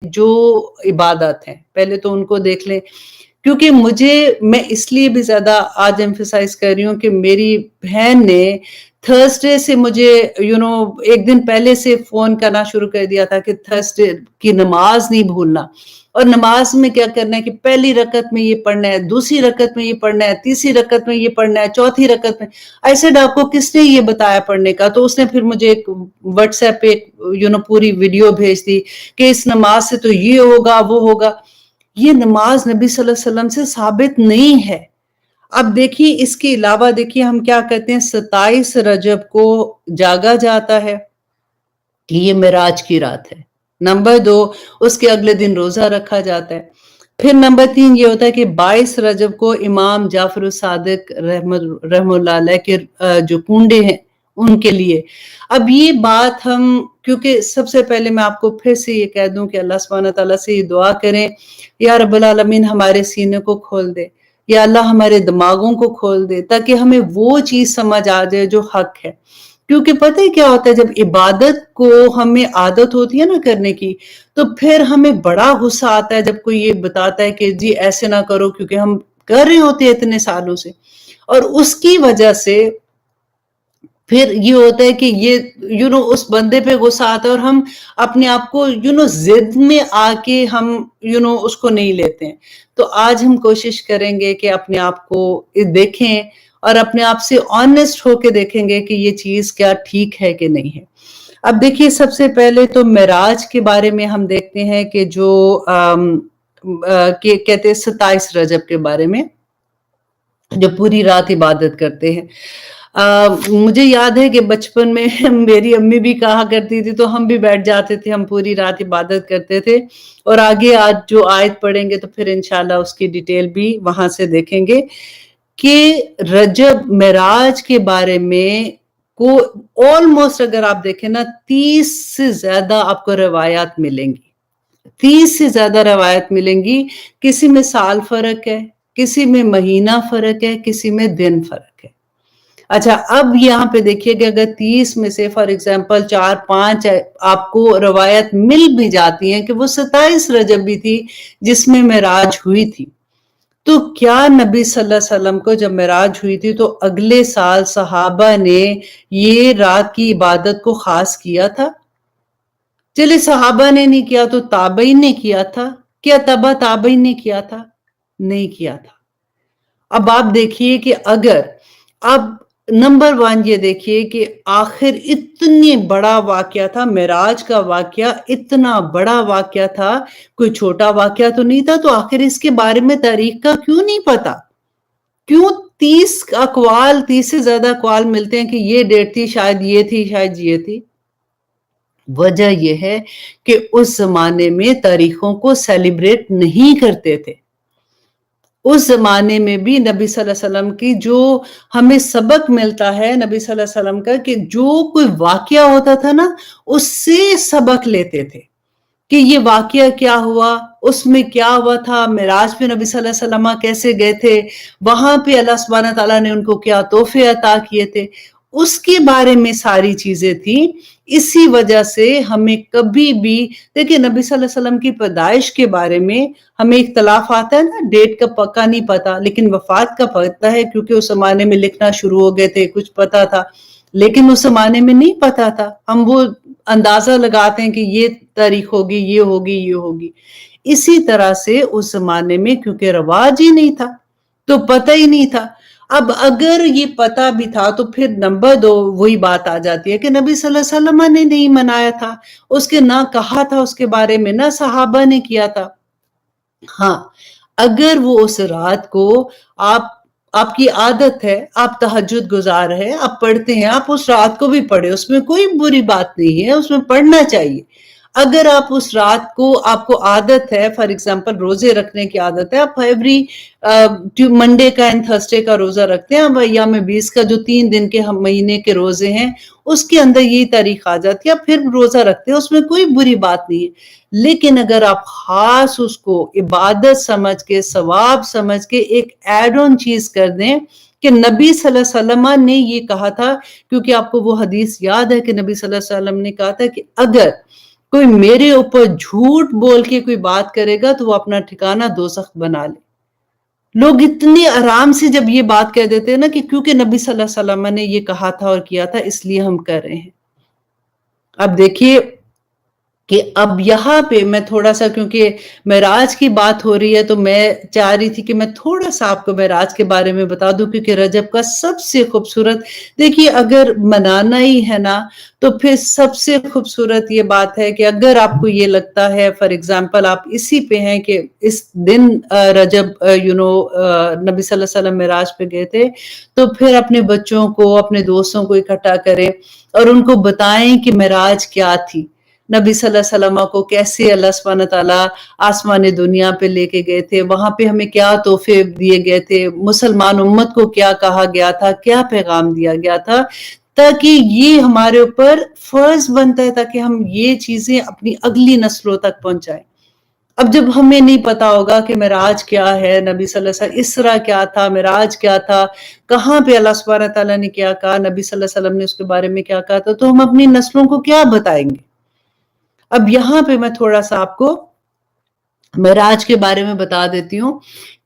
جو عبادت ہیں پہلے تو ان کو دیکھ لیں، کیونکہ میں اس لیے بھی زیادہ آج ایمفیسائز کر رہی ہوں کہ میری بہن نے تھرسڈے سے مجھے ایک دن پہلے سے فون کرنا شروع کر دیا تھا کہ تھرسڈے کی نماز نہیں بھولنا، اور نماز میں کیا کرنا ہے کہ پہلی رکعت میں یہ پڑھنا ہے، دوسری رکعت میں یہ پڑھنا ہے، تیسری رکعت میں یہ پڑھنا ہے، چوتھی رکعت میں ایسے آپ کو کس نے یہ بتایا پڑھنے کا؟ تو اس نے پھر مجھے ایک واٹس ایپ پہ پوری ویڈیو بھیج دی کہ اس نماز سے تو یہ ہوگا وہ ہوگا۔ یہ نماز نبی صلی اللہ علیہ وسلم سے ثابت نہیں ہے۔ اب دیکھیے اس کے علاوہ دیکھیے ہم کیا کرتے ہیں، 27 رجب کو جاگا جاتا ہے کہ یہ معراج کی رات ہے۔ نمبر 2، اس کے اگلے دن روزہ رکھا جاتا ہے۔ پھر نمبر 3 یہ ہوتا ہے کہ 22 رجب کو امام جعفر الصادق رحمہ اللہ علیہ کے جو کنڈے ہیں ان کے لیے۔ اب یہ بات ہم، کیونکہ سب سے پہلے میں آپ کو پھر سے یہ کہہ دوں کہ اللہ سبحانہ تعالیٰ سے یہ دعا کریں، یا رب العالمین ہمارے سینے کو کھول دے، یا اللہ ہمارے دماغوں کو کھول دے، تاکہ ہمیں وہ چیز سمجھ آ جائے جو حق ہے۔ کیونکہ پتہ ہے کیا ہوتا ہے، جب عبادت کو ہمیں عادت ہوتی ہے نا کرنے کی، تو پھر ہمیں بڑا غصہ آتا ہے جب کوئی یہ بتاتا ہے کہ جی ایسے نہ کرو، کیونکہ ہم کر رہے ہوتے ہیں اتنے سالوں سے، اور اس کی وجہ سے پھر یہ ہوتا ہے کہ یہ اس بندے پہ غصہ آتا ہے، اور ہم اپنے آپ کو ضد میں آ کے ہم اس کو نہیں لیتے ہیں۔ تو آج ہم کوشش کریں گے کہ اپنے آپ کو دیکھیں اور اپنے آپ سے آنیسٹ ہو کے دیکھیں گے کہ یہ چیز کیا ٹھیک ہے کہ نہیں ہے۔ اب دیکھیے سب سے پہلے تو معراج کے بارے میں ہم دیکھتے ہیں کہ جو کہتے ہیں 27 رجب کے بارے میں، جو پوری رات عبادت کرتے ہیں۔ مجھے یاد ہے کہ بچپن میں میری امی بھی کہا کرتی تھی، تو ہم بھی بیٹھ جاتے تھے، ہم پوری رات عبادت کرتے تھے، اور آگے آج جو آیت پڑھیں گے تو پھر انشاءاللہ اس کی ڈیٹیل بھی وہاں سے دیکھیں گے کہ رجب معراج کے بارے میں کو آلموسٹ اگر آپ دیکھیں نا 30 سے زیادہ آپ کو روایات ملیں گی، 30 سے زیادہ روایت ملیں گی۔ کسی میں سال فرق ہے، کسی میں مہینہ فرق ہے، کسی میں دن فرق ہے۔ اچھا اب یہاں پہ دیکھیے کہ اگر 30 میں سے فار ایگزامپل 4-5 آپ کو روایت مل بھی جاتی ہیں کہ وہ 27 رجب بھی تھی جس میں معراج ہوئی تھی، تو کیا نبی صلی اللہ علیہ وسلم کو جب معراج ہوئی تھی تو اگلے سال صحابہ نے یہ رات کی عبادت کو خاص کیا تھا؟ چلے صحابہ نے نہیں کیا تو تابعین نے کیا تھا؟ کیا تبع تابعین نے کیا تھا؟ نہیں کیا تھا۔ اب آپ دیکھیے کہ اگر اب نمبر 1 یہ دیکھیے کہ آخر اتنی بڑا واقعہ تھا، معراج کا واقعہ اتنا بڑا واقعہ تھا، کوئی چھوٹا واقعہ تو نہیں تھا، تو آخر اس کے بارے میں تاریخ کا کیوں نہیں پتا؟ کیوں 30 اقوال، 30 سے زیادہ اقوال ملتے ہیں کہ یہ ڈیٹ تھی، شاید یہ تھی، شاید یہ تھی؟ وجہ یہ ہے کہ اس زمانے میں تاریخوں کو سیلیبریٹ نہیں کرتے تھے۔ اس زمانے میں بھی نبی صلی اللہ علیہ وسلم کی جو ہمیں سبق ملتا ہے نبی صلی اللہ علیہ وسلم کا، کہ جو کوئی واقعہ ہوتا تھا نا اس سے سبق لیتے تھے کہ یہ واقعہ کیا ہوا، اس میں کیا ہوا تھا، معراج پہ نبی صلی اللہ علیہ وسلم کیسے گئے تھے، وہاں پہ اللہ سبحانہ تعالیٰ نے ان کو کیا تحفے عطا کیے تھے، اس کے بارے میں ساری چیزیں تھیں۔ اسی وجہ سے ہمیں کبھی بھی دیکھیں نبی صلی اللہ علیہ وسلم کی پیدائش کے بارے میں ہمیں اختلاف آتا ہے نا، ڈیٹ کا پکا نہیں پتا، لیکن وفات کا پتا ہے، کیونکہ اس زمانے میں لکھنا شروع ہو گئے تھے، کچھ پتا تھا، لیکن اس زمانے میں نہیں پتا تھا۔ ہم وہ اندازہ لگاتے ہیں کہ یہ تاریخ ہوگی، یہ ہوگی، یہ ہوگی۔ اسی طرح سے اس زمانے میں کیونکہ رواج ہی نہیں تھا تو پتہ ہی نہیں تھا۔ اب اگر یہ پتا بھی تھا تو پھر نمبر 2 وہی بات آ جاتی ہے کہ نبی صلی اللہ علیہ وسلم نے نہیں منایا تھا، اس کے نہ کہا تھا اس کے بارے میں، نہ صحابہ نے کیا تھا۔ ہاں اگر وہ اس رات کو آپ کی عادت ہے، آپ تہجد گزار ہے، آپ پڑھتے ہیں، آپ اس رات کو بھی پڑھے، اس میں کوئی بری بات نہیں ہے، اس میں پڑھنا چاہیے۔ اگر آپ اس رات کو آپ کو عادت ہے، فار ایگزامپل روزے رکھنے کی عادت ہے، آپ ایوری منڈے کا اینڈ تھرسڈے کا روزہ رکھتے ہیں، اب ایام 20 کا جو 3 دن کے مہینے کے روزے ہیں اس کے اندر یہی تاریخ آ جاتی ہے، پھر روزہ رکھتے ہیں، اس میں کوئی بری بات نہیں ہے۔ لیکن اگر آپ خاص اس کو عبادت سمجھ کے، ثواب سمجھ کے ایک ایڈ آن چیز کر دیں کہ نبی صلی اللہ علیہ وسلم نے یہ کہا تھا، کیونکہ آپ کو وہ حدیث یاد ہے کہ نبی صلی اللہ علیہ وسلم نے کہا تھا کہ اگر کوئی میرے اوپر جھوٹ بول کے کوئی بات کرے گا تو وہ اپنا ٹھکانہ دوزخ بنا لے. لوگ اتنے آرام سے جب یہ بات کہہ دیتے ہیں نا کہ کیونکہ نبی صلی اللہ علیہ وسلم نے یہ کہا تھا اور کیا تھا اس لیے ہم کر رہے ہیں. اب دیکھیے کہ اب یہاں پہ میں تھوڑا سا، کیونکہ معراج کی بات ہو رہی ہے تو میں چاہ رہی تھی کہ میں تھوڑا سا آپ کو معراج کے بارے میں بتا دوں، کیونکہ رجب کا سب سے خوبصورت، دیکھیے اگر منانا ہی ہے نا تو پھر سب سے خوبصورت یہ بات ہے کہ اگر آپ کو یہ لگتا ہے فار ایگزامپل آپ اسی پہ ہیں کہ اس دن رجب نبی صلی اللہ علیہ وسلم معراج پہ گئے تھے، تو پھر اپنے بچوں کو، اپنے دوستوں کو اکٹھا کریں اور ان کو بتائیں کہ معراج کیا تھی، نبی صلی اللہ علیہ وسلم کو کیسے اللہ سبحانہ تعالیٰ آسمان دنیا پہ لے کے گئے تھے، وہاں پہ ہمیں کیا تحفے دیے گئے تھے، مسلمان امت کو کیا کہا گیا تھا، کیا پیغام دیا گیا تھا، تاکہ یہ ہمارے اوپر فرض بنتا ہے تاکہ ہم یہ چیزیں اپنی اگلی نسلوں تک پہنچائیں. اب جب ہمیں نہیں پتا ہوگا کہ معراج کیا ہے، نبی صلی اللہ علیہ وسلم اسرا کیا تھا، معراج کیا تھا، کہاں پہ اللہ سبحانہ تعالیٰ نے کیا کہا، نبی صلی اللہ علیہ وسلم نے اس کے بارے میں کیا کہا تھا، تو ہم اپنی نسلوں کو کیا بتائیں گے. اب یہاں پہ میں تھوڑا سا آپ کو معراج کے بارے میں بتا دیتی ہوں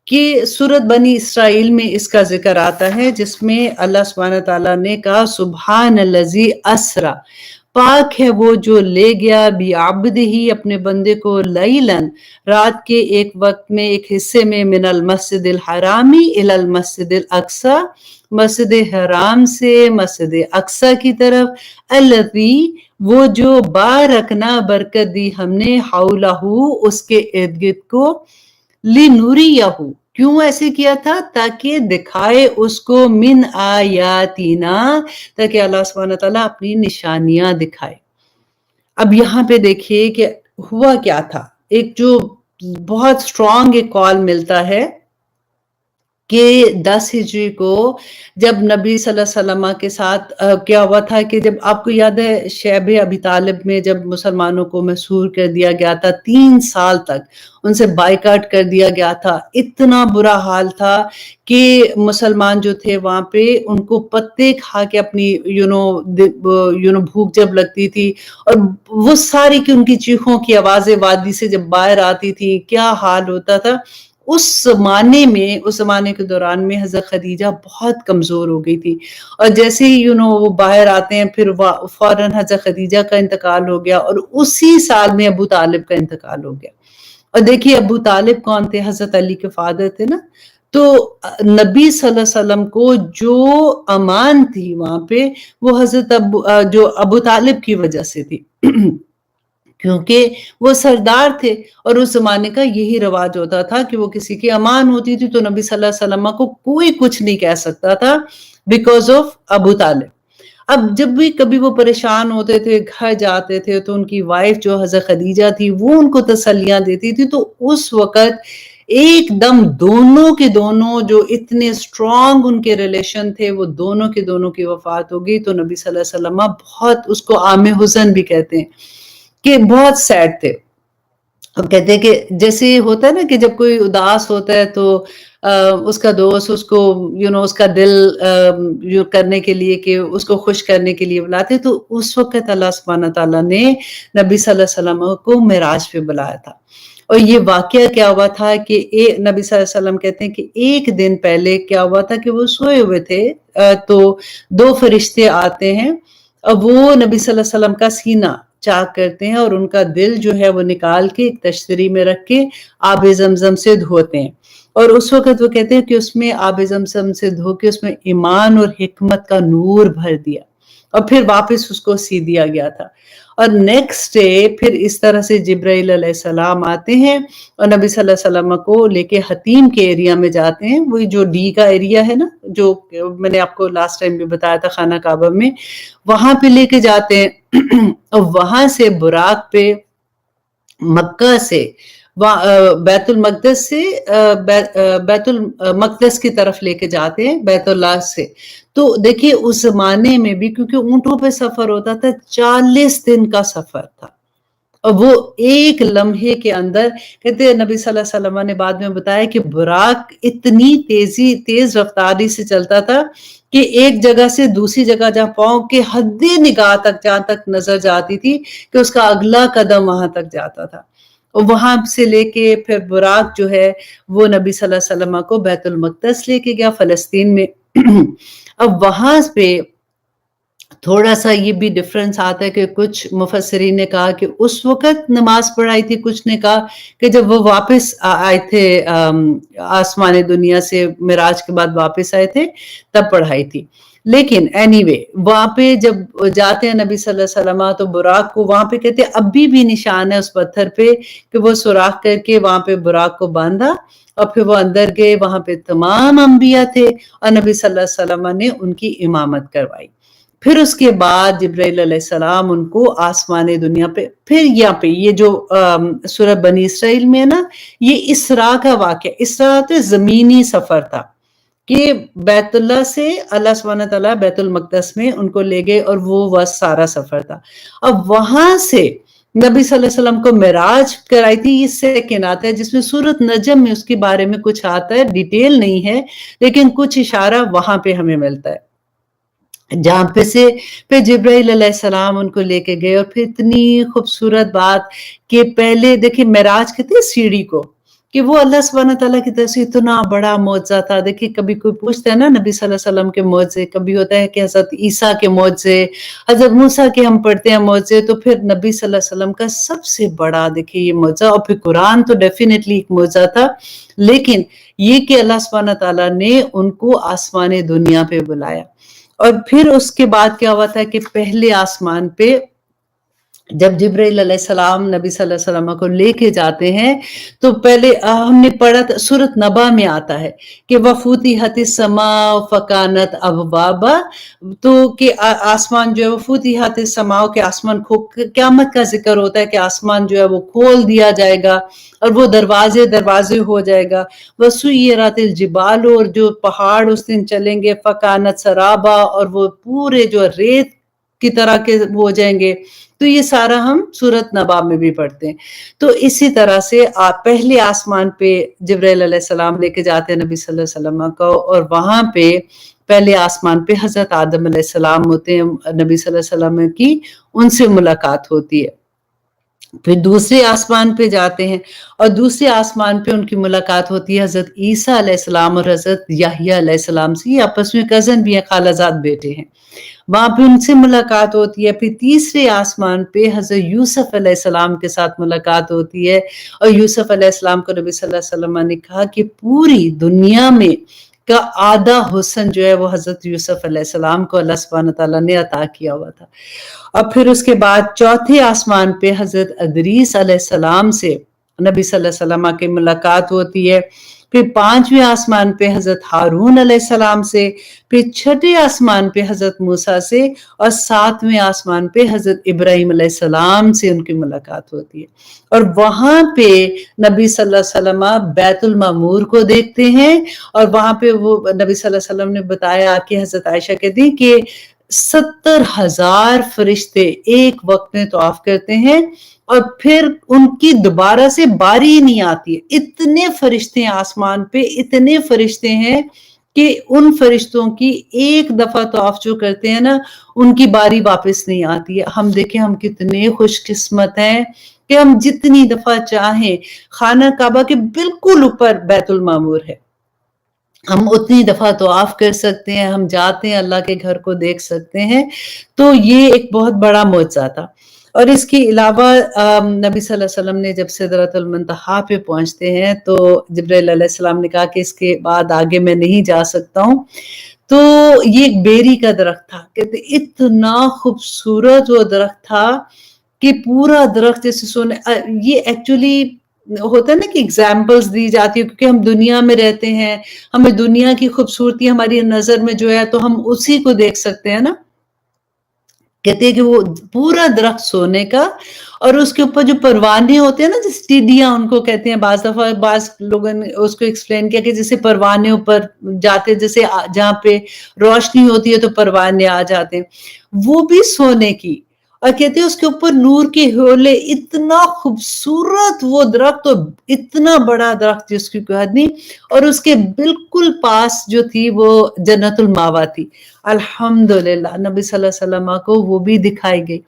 کہ سورۃ بنی اسرائیل میں اس کا ذکر آتا ہے، جس میں اللہ سبحانہ تعالیٰ نے کہا سبحان الذی اسرا، پاک ہے وہ جو لے گیا بعبدہ اپنے بندے کو، لیلاً رات کے ایک وقت میں، ایک حصے میں، من المسجد الحرامی الی المسجد الاقصی، مسجد حرام سے مسجد اقصی کی طرف، الذی وہ جو بارکنا برکت دی ہم نے، حولہ اس کے ارد گرد کو، لنوریہ کیوں ایسے کیا تھا، تاکہ دکھائے اس کو، من آیاتنا تاکہ اللہ سبحانہ تعالیٰ اپنی نشانیاں دکھائے. اب یہاں پہ دیکھیے کہ ہوا کیا تھا، ایک جو بہت سٹرونگ ایک کال ملتا ہے کہ 10 ہجری کو جب نبی صلی اللہ علیہ وسلم کے ساتھ کیا ہوا تھا کہ جب آپ کو یاد ہے شیب ابی طالب میں جب مسلمانوں کو محصور کر دیا گیا تھا، 3 سال تک ان سے بائیکاٹ کر دیا گیا تھا، اتنا برا حال تھا کہ مسلمان جو تھے وہاں پہ ان کو پتے کھا کے اپنی بھوک جب لگتی تھی اور وہ ساری کی ان کی چیخوں کی آوازیں وادی سے جب باہر آتی تھی، کیا حال ہوتا تھا. اس زمانے کے دوران میں حضرت خدیجہ بہت کمزور ہو گئی تھی، اور جیسے ہی وہ باہر آتے ہیں پھر فوراً حضرت خدیجہ کا انتقال ہو گیا، اور اسی سال میں ابو طالب کا انتقال ہو گیا. اور دیکھیے ابو طالب کون تھے، حضرت علی کے فادر تھے نا. تو نبی صلی اللہ علیہ وسلم کو جو امان تھی وہاں پہ وہ حضرت ابو طالب کی وجہ سے تھی کیونکہ وہ سردار تھے، اور اس زمانے کا یہی رواج ہوتا تھا کہ وہ کسی کی امان ہوتی تھی تو نبی صلی اللہ علیہ وسلم کو کوئی کچھ نہیں کہہ سکتا تھا بیکاز آف ابو طالب. اب جب بھی کبھی وہ پریشان ہوتے تھے، گھر جاتے تھے، تو ان کی وائف جو حضرت خدیجہ تھی وہ ان کو تسلیاں دیتی تھی. تو اس وقت ایک دم دونوں کے دونوں جو اتنے سٹرونگ ان کے ریلیشن تھے وہ دونوں کے دونوں کی وفات ہو گئی. تو نبی صلی اللہ علیہ وسلم بہت، اس کو عام حزن بھی کہتے ہیں، کہ بہت سیڈ تھے. اب کہتے ہیں کہ جیسے ہوتا ہے نا کہ جب کوئی اداس ہوتا ہے تو اس کا دوست اس کو اس کا دل کرنے کے لیے، کہ اس کو خوش کرنے کے لیے بلاتے، تو اس وقت اللہ سبحانہ تعالیٰ نے نبی صلی اللہ علیہ وسلم کو معراج پہ بلایا تھا. اور یہ واقعہ کیا ہوا تھا کہ نبی صلی اللہ علیہ وسلم کہتے ہیں کہ ایک دن پہلے کیا ہوا تھا کہ وہ سوئے ہوئے تھے، تو 2 فرشتے آتے ہیں اور وہ نبی صلی اللہ علیہ وسلم کا سینہ چاک کرتے ہیں اور ان کا دل جو ہے وہ نکال کے ایک تشتری میں رکھ کے آب زمزم سے دھوتے ہیں. اور اس وقت وہ کہتے ہیں کہ اس میں آب زمزم سے دھو کے اس میں ایمان اور حکمت کا نور بھر دیا اور پھر واپس اس کو سی دیا گیا تھا. اور نیکسٹ ڈے پھر اس طرح سے جبرائیل علیہ السلام آتے ہیں اور نبی صلی اللہ علیہ وسلم کو لے کے حتیم کے ایریا میں جاتے ہیں، وہی جو ڈی کا ایریا ہے نا، جو میں نے آپ کو لاسٹ ٹائم بھی بتایا تھا خانہ کعبہ میں، وہاں پہ لے کے جاتے ہیں اور وہاں سے براق پہ مکہ سے بیت المقدس سے بیت المقدس کی طرف لے کے جاتے ہیں، بیت اللہ سے. تو دیکھیے اس زمانے میں بھی کیونکہ اونٹوں پہ سفر ہوتا تھا، 40 دن کا سفر تھا. اور وہ ایک لمحے کے اندر کہتے ہیں نبی صلی اللہ علیہ وسلم نے بعد میں بتایا کہ براق اتنی تیز رفتاری سے چلتا تھا کہ ایک جگہ سے دوسری جگہ جہاں پاؤں کے حد نگاہ تک جہاں تک نظر جاتی تھی کہ اس کا اگلا قدم وہاں تک جاتا تھا، اور وہاں سے لے کے پھر براق جو ہے وہ نبی صلی اللہ علیہ وسلم کو بیت المقدس لے کے گیا فلسطین میں۔ اب وہاں پہ تھوڑا سا یہ بھی ڈفرنس آتا ہے کہ کچھ مفسرین نے کہا کہ اس وقت نماز پڑھائی تھی، کچھ نے کہا کہ جب وہ واپس آئے تھے آسمان دنیا سے معراج کے بعد واپس آئے تھے تب پڑھائی تھی۔ لیکن اینی وے وہاں پہ جب جاتے ہیں نبی صلی اللہ علیہ وسلم تو براق کو وہاں پہ کہتے ہیں ابھی بھی نشان ہے اس پتھر پہ کہ وہ سوراخ کر کے وہاں پہ براق کو باندھا اور پھر وہ اندر گئے، وہاں پہ تمام انبیاء تھے اور نبی صلی اللہ علیہ وسلم نے ان کی امامت کروائی۔ پھر اس کے بعد جبرائیل علیہ السلام ان کو آسمان دنیا پہ، پھر یہاں پہ یہ جو سورہ بنی اسرائیل میں ہے نا، یہ اسراء کا واقعہ، اسراء تو زمینی سفر تھا کہ بیت اللہ سے اللہ سبحانہ تعالیٰ بیت المقدس میں ان کو لے گئے اور وہ سارا سفر تھا۔ اب وہاں سے نبی صلی اللہ علیہ وسلم کو معراج کرائی تھی، یہ سیکنڈ آتا ہے جس میں سورۃ نجم میں اس کے بارے میں کچھ آتا ہے، ڈیٹیل نہیں ہے لیکن کچھ اشارہ وہاں پہ ہمیں ملتا ہے، جہاں پہ سے پھر جبرائیل علیہ السلام ان کو لے کے گئے۔ اور پھر اتنی خوبصورت بات کہ پہلے دیکھیں معراج کہتے ہیں سیڑھی کو، کہ وہ اللہ سبحانہ تعالیٰ کی طرف سے اتنا بڑا معجزہ تھا۔ دیکھیں کبھی کوئی پوچھتا ہے نا نبی صلی اللہ علیہ وسلم کے معجزے، کبھی ہوتا ہے کہ حضرت عیسیٰ کے معجزے، حضرت موسیٰ کے ہم پڑھتے ہیں معجزے، تو پھر نبی صلی اللہ علیہ وسلم کا سب سے بڑا دیکھیں یہ معجزہ، اور پھر قرآن تو ڈیفینیٹلی ایک معجزہ تھا، لیکن یہ کہ اللہ سبحانہ تعالیٰ نے ان کو آسمان دنیا پہ بلایا۔ اور پھر اس کے بعد کیا ہوا تھا کہ پہلے آسمان پہ جب جبرائیل علیہ السلام نبی صلی اللہ علیہ وسلم کو لے کے جاتے ہیں تو پہلے ہم نے پڑھا تھا سورۃ نبا میں آتا ہے کہ وَفُتِحَتِ السَّمَاءُ فَكَانَتْ أَبْوَابًا، تو کہ آسمان جو ہے وَفُتِحَتِ السَّمَاءُ کہ آسمان قیامت کا ذکر ہوتا ہے کہ آسمان جو ہے وہ کھول دیا جائے گا اور وہ دروازے ہو جائے گا، وَسُيِّرَتِ الْجِبَالُ اور جو پہاڑ اس دن چلیں گے، فَكَانَتْ سَرَابًا اور وہ پورے جو ریت کی طرح کے ہو جائیں گے۔ تو یہ سارا ہم سورۃ نبا میں بھی پڑھتے ہیں۔ تو اسی طرح سے پہلے آسمان پہ جبرائیل علیہ السلام لے کے جاتے ہیں نبی صلی اللہ علیہ وسلم کو، اور وہاں پہ پہلے آسمان پہ حضرت آدم علیہ السلام ہوتے ہیں، نبی صلی اللہ علیہ وسلم کی ان سے ملاقات ہوتی ہے۔ پھر دوسرے آسمان پہ جاتے ہیں اور دوسرے آسمان پہ ان کی ملاقات ہوتی ہے حضرت عیسیٰ علیہ السلام اور حضرت یحییٰ علیہ السلام سے، یہ آپس میں کزن بھی ہیں، خالہ زاد بیٹے ہیں، وہاں پہ ان سے ملاقات ہوتی ہے۔ پھر تیسرے آسمان پہ حضرت یوسف علیہ السلام کے ساتھ ملاقات ہوتی ہے، اور یوسف علیہ السلام کو نبی صلی اللہ علیہ وسلم نے کہا کہ پوری دنیا میں کا آدھا حسن جو ہے وہ حضرت یوسف علیہ السلام کو اللہ سبحانہ تعالیٰ نے عطا کیا ہوا تھا۔ اور پھر اس کے بعد چوتھے آسمان پہ حضرت ادریس علیہ السلام سے نبی صلی اللہ علیہ وسلم کی ملاقات ہوتی ہے۔ پھر پانچویں آسمان پہ حضرت ہارون علیہ السلام سے، پھر چھٹے آسمان پہ حضرت موسیٰ سے، اور ساتویں آسمان پہ حضرت ابراہیم علیہ السلام سے ان کی ملاقات ہوتی ہے۔ اور وہاں پہ نبی صلی اللہ علیہ وسلم بیت المعمور کو دیکھتے ہیں، اور وہاں پہ وہ نبی صلی اللہ علیہ وسلم نے بتایا کہ حضرت عائشہ کہتی ہیں کہ 70,000 فرشتے ایک وقت میں طواف کرتے ہیں، اور پھر ان کی دوبارہ سے باری ہی نہیں آتی ہے۔ اتنے فرشتے ہیں آسمان پہ، اتنے فرشتے ہیں کہ ان فرشتوں کی ایک دفعہ طواف جو کرتے ہیں نا، ان کی باری واپس نہیں آتی ہے۔ ہم دیکھیں ہم کتنے خوش قسمت ہیں کہ ہم جتنی دفعہ چاہیں، خانہ کعبہ کے بالکل اوپر بیت المعمور ہے، ہم اتنی دفعہ طواف کر سکتے ہیں، ہم جاتے ہیں اللہ کے گھر کو دیکھ سکتے ہیں۔ تو یہ ایک بہت بڑا معجزہ تھا۔ اور اس کے علاوہ نبی صلی اللہ علیہ وسلم نے جب سدرۃ المنتہا پہ پہنچتے ہیں تو جبرائیل علیہ السلام نے کہا کہ اس کے بعد آگے میں نہیں جا سکتا ہوں، تو یہ ایک بیری کا درخت تھا، کہتے اتنا خوبصورت وہ درخت تھا کہ پورا درخت جیسے سونے، یہ ایکچولی ہوتا ہے نا کہ ایگزامپلز دی جاتی ہے کیونکہ ہم دنیا میں رہتے ہیں، ہمیں دنیا کی خوبصورتی ہماری نظر میں جو ہے تو ہم اسی کو دیکھ سکتے ہیں نا۔ کہتے ہیں کہ وہ پورا درخت سونے کا، اور اس کے اوپر جو پروانے ہوتے ہیں نا، جیسے ٹیڈیاں ان کو کہتے ہیں، بعض دفعہ بعض لوگوں نے اس کو ایکسپلین کیا کہ جیسے پروانے اوپر جاتے، جیسے جہاں پہ روشنی ہوتی ہے تو پروانے آ جاتے ہیں، وہ بھی سونے کی، اور کہتے ہیں اس کے اوپر نور کے حولے، اتنا خوبصورت وہ درخت، اور اتنا بڑا درخت جس کی کوئی حد نہیں، اور اس کے بالکل پاس جو تھی وہ جنت الماوا تھی۔ الحمدللہ نبی صلی اللہ علیہ وسلم کو وہ بھی دکھائی گئی۔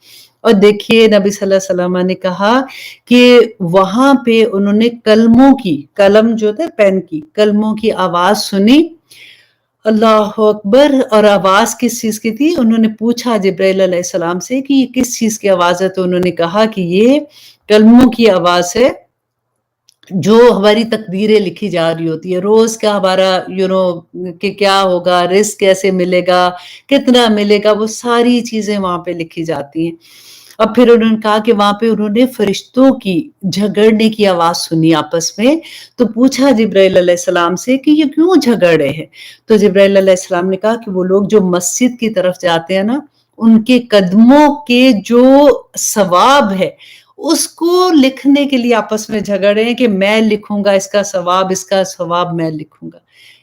اور دیکھیے نبی صلی اللہ علیہ وسلم نے کہا کہ وہاں پہ انہوں نے کلموں کی، قلم جو تھے پین کی، کلموں کی آواز سنی۔ اللہ اکبر! اور آواز کس چیز کی تھی؟ انہوں نے پوچھا جبرائیل علیہ السلام سے کہ یہ کس چیز کی آواز ہے، تو انہوں نے کہا کہ یہ کلموں کی آواز ہے، جو ہماری تقدیریں لکھی جا رہی ہوتی ہے، روز کا ہمارا کہ کیا ہوگا، رزق کیسے ملے گا، کتنا ملے گا، وہ ساری چیزیں وہاں پہ لکھی جاتی ہیں۔ اور پھر انہوں نے کہا کہ وہاں پہ انہوں نے فرشتوں کی جھگڑنے کی آواز سنی آپس میں، تو پوچھا جبرائیل علیہ السلام سے کہ یہ کیوں جھگڑ رہے ہیں؟ تو جبرائیل علیہ السلام نے کہا کہ وہ لوگ جو مسجد کی طرف جاتے ہیں نا، ان کے قدموں کے جو ثواب ہے اس کو لکھنے کے لیے آپس میں جھگڑ رہے ہیں کہ میں لکھوں گا اس کا ثواب میں لکھوں گا۔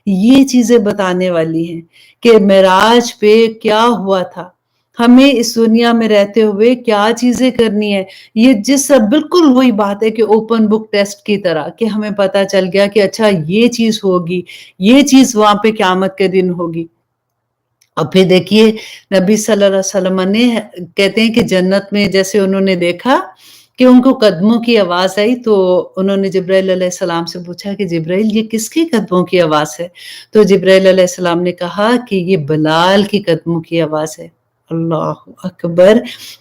یہ چیزیں بتانے والی ہیں کہ معراج پہ کیا ہوا تھا، ہمیں اس دنیا میں رہتے ہوئے کیا چیزیں کرنی ہے۔ یہ بالکل وہی بات ہے کہ اوپن بک ٹیسٹ کی طرح، کہ ہمیں پتا چل گیا کہ اچھا یہ چیز ہوگی، یہ چیز وہاں پہ قیامت کے دن ہوگی۔ اور پھر دیکھیے نبی صلی اللہ علیہ وسلم نے کہتے ہیں کہ جنت میں جیسے انہوں نے دیکھا کہ ان کو قدموں کی آواز آئی، تو انہوں نے جبرائیل علیہ السلام سے پوچھا کہ جبرائیل یہ کس کی قدموں کی آواز ہے؟ تو جبرائیل علیہ السلام نے کہا کہ یہ بلال کی قدموں کی آواز ہے۔ اللہ اکبر!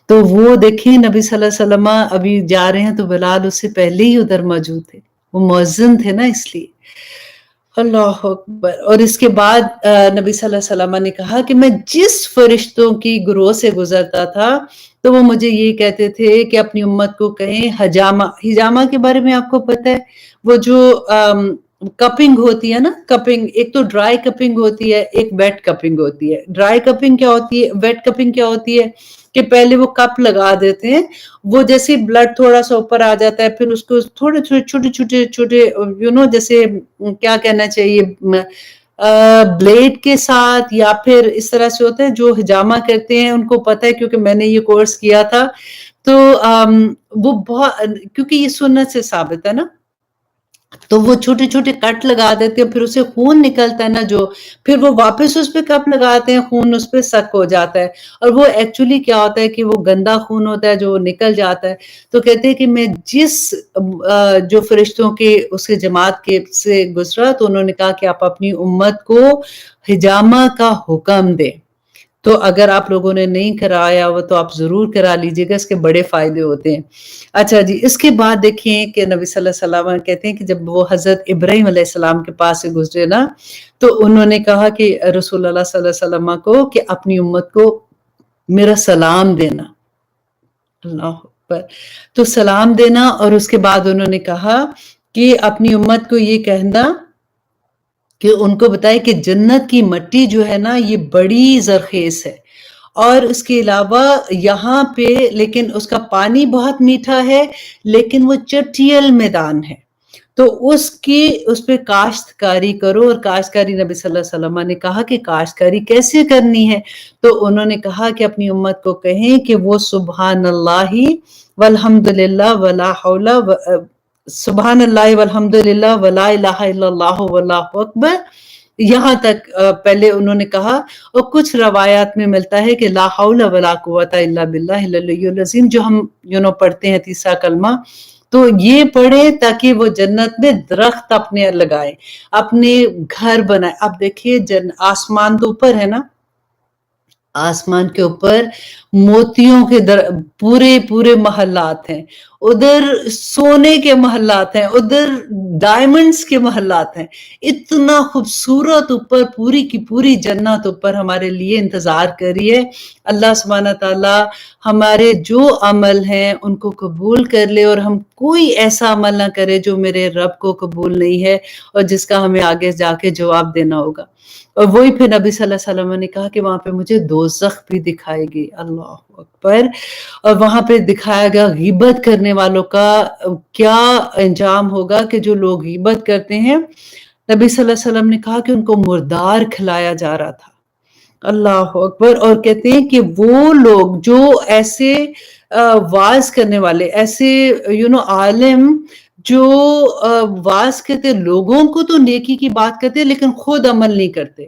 تو وہ دیکھیں نبی صلی اللہ علیہ وسلم ابھی جا رہے ہیں تو بلال اس سے پہلے ہی ادھر موجود تھے، وہ مؤذن تھے نا، اس لیے۔ اللہ اکبر! اور اس کے بعد نبی صلی اللہ علیہ وسلم نے کہا کہ میں جس فرشتوں کی گروہ سے گزرتا تھا تو وہ مجھے یہ کہتے تھے کہ اپنی امت کو کہیں حجامہ کے بارے میں آپ کو پتہ ہے، وہ جو کپنگ ہوتی ہے نا، کپنگ ایک تو ڈرائی کپنگ ہوتی ہے، ایک ویٹ کپنگ ہوتی ہے۔ ڈرائی کپنگ کیا ہوتی ہے، ویٹ کپنگ کیا ہوتی ہے کہ پہلے وہ کپ لگا دیتے ہیں، وہ جیسے بلڈ تھوڑا سا اوپر آ جاتا ہے، پھر اس کو تھوڑے چھوٹے جیسے کیا کہنا چاہیے، بلیڈ کے ساتھ یا پھر اس طرح سے ہوتے ہیں جو حجامہ کرتے ہیں، ان کو پتہ ہے کیونکہ میں نے یہ کورس کیا تھا۔ تو وہ بہت، کیونکہ یہ سنت سے ثابت ہے نا، تو وہ چھوٹے چھوٹے کٹ لگا دیتے ہیں، پھر اسے خون نکلتا ہے نا جو، پھر وہ واپس اس پہ کپ لگاتے ہیں، خون اس پہ سک ہو جاتا ہے، اور وہ ایکچولی کیا ہوتا ہے کہ وہ گندا خون ہوتا ہے جو نکل جاتا ہے۔ تو کہتے ہیں کہ میں جس جو فرشتوں کے اس کے جماعت کے سے گزرا تو انہوں نے کہا کہ آپ اپنی امت کو حجامہ کا حکم دیں۔ تو اگر آپ لوگوں نے نہیں کرایا ہو تو آپ ضرور کرا لیجئے گا، اس کے بڑے فائدے ہوتے ہیں۔ اچھا جی، اس کے بعد دیکھیں کہ نبی صلی اللہ علیہ وسلم کہتے ہیں کہ جب وہ حضرت ابراہیم علیہ السلام کے پاس سے گزرے نا، تو انہوں نے کہا کہ رسول اللہ صلی اللہ علیہ وسلم کو کہ اپنی امت کو میرا سلام دینا۔ اللہ اکبر! تو سلام دینا، اور اس کے بعد انہوں نے کہا کہ اپنی امت کو یہ کہنا کہ ان کو بتائے کہ جنت کی مٹی جو ہے نا یہ بڑی زرخیز ہے، اور اس کے علاوہ یہاں پہ لیکن اس کا پانی بہت میٹھا ہے، لیکن وہ چٹیل میدان ہے، تو اس پہ کاشتکاری کرو۔ اور کاشتکاری نبی صلی اللہ علیہ وسلم نے کہا کہ کاشتکاری کیسے کرنی ہے؟ تو انہوں نے کہا کہ اپنی امت کو کہیں کہ وہ سبحان اللہ والحمدللہ ولا حول سبحان اللہ والحمدللہ ولا الہ الا اللہ واللہ اکبر، یہاں تک پہلے انہوں نے کہا۔ اور کچھ روایات میں ملتا ہے کہ لا حول ولا قوت الا باللہ العلی العظیم، جو ہم پڑھتے ہیں تیسرا کلمہ، تو یہ پڑھے تاکہ وہ جنت میں درخت اپنے لگائے، اپنے گھر بنائے۔ اب دیکھیے آسمان تو اوپر ہے نا، آسمان کے اوپر موتیوں کے پورے محلات ہیں، ادھر سونے کے محلات ہیں، ادھر ڈائمنڈز کے محلات ہیں، اتنا خوبصورت اوپر پوری کی پوری جنت اوپر ہمارے لیے انتظار کریے۔ اللہ سبحانہ تعالی ہمارے جو عمل ہیں ان کو قبول کر لے، اور ہم کوئی ایسا عمل نہ کرے جو میرے رب کو قبول نہیں ہے اور جس کا ہمیں آگے جا کے جواب دینا ہوگا۔ اور وہی پھر نبی صلی اللہ علیہ وسلم نے کہا کہ وہاں پہ مجھے دوزخ بھی دکھائے گی۔ اللہ اکبر! اور وہاں پہ دکھایا گیا غیبت کرنے والوں کا کیا انجام ہوگا، کہ جو لوگ غیبت کرتے ہیں، نبی صلی اللہ علیہ وسلم نے کہا کہ ان کو مردار کھلایا جا رہا تھا، اللہ اکبر. اور کہتے ہیں کہ وہ لوگ جو ایسے واز کرنے والے، ایسے عالم جو واز کرتے، لوگوں کو تو نیکی کی بات کرتے لیکن خود عمل نہیں کرتے،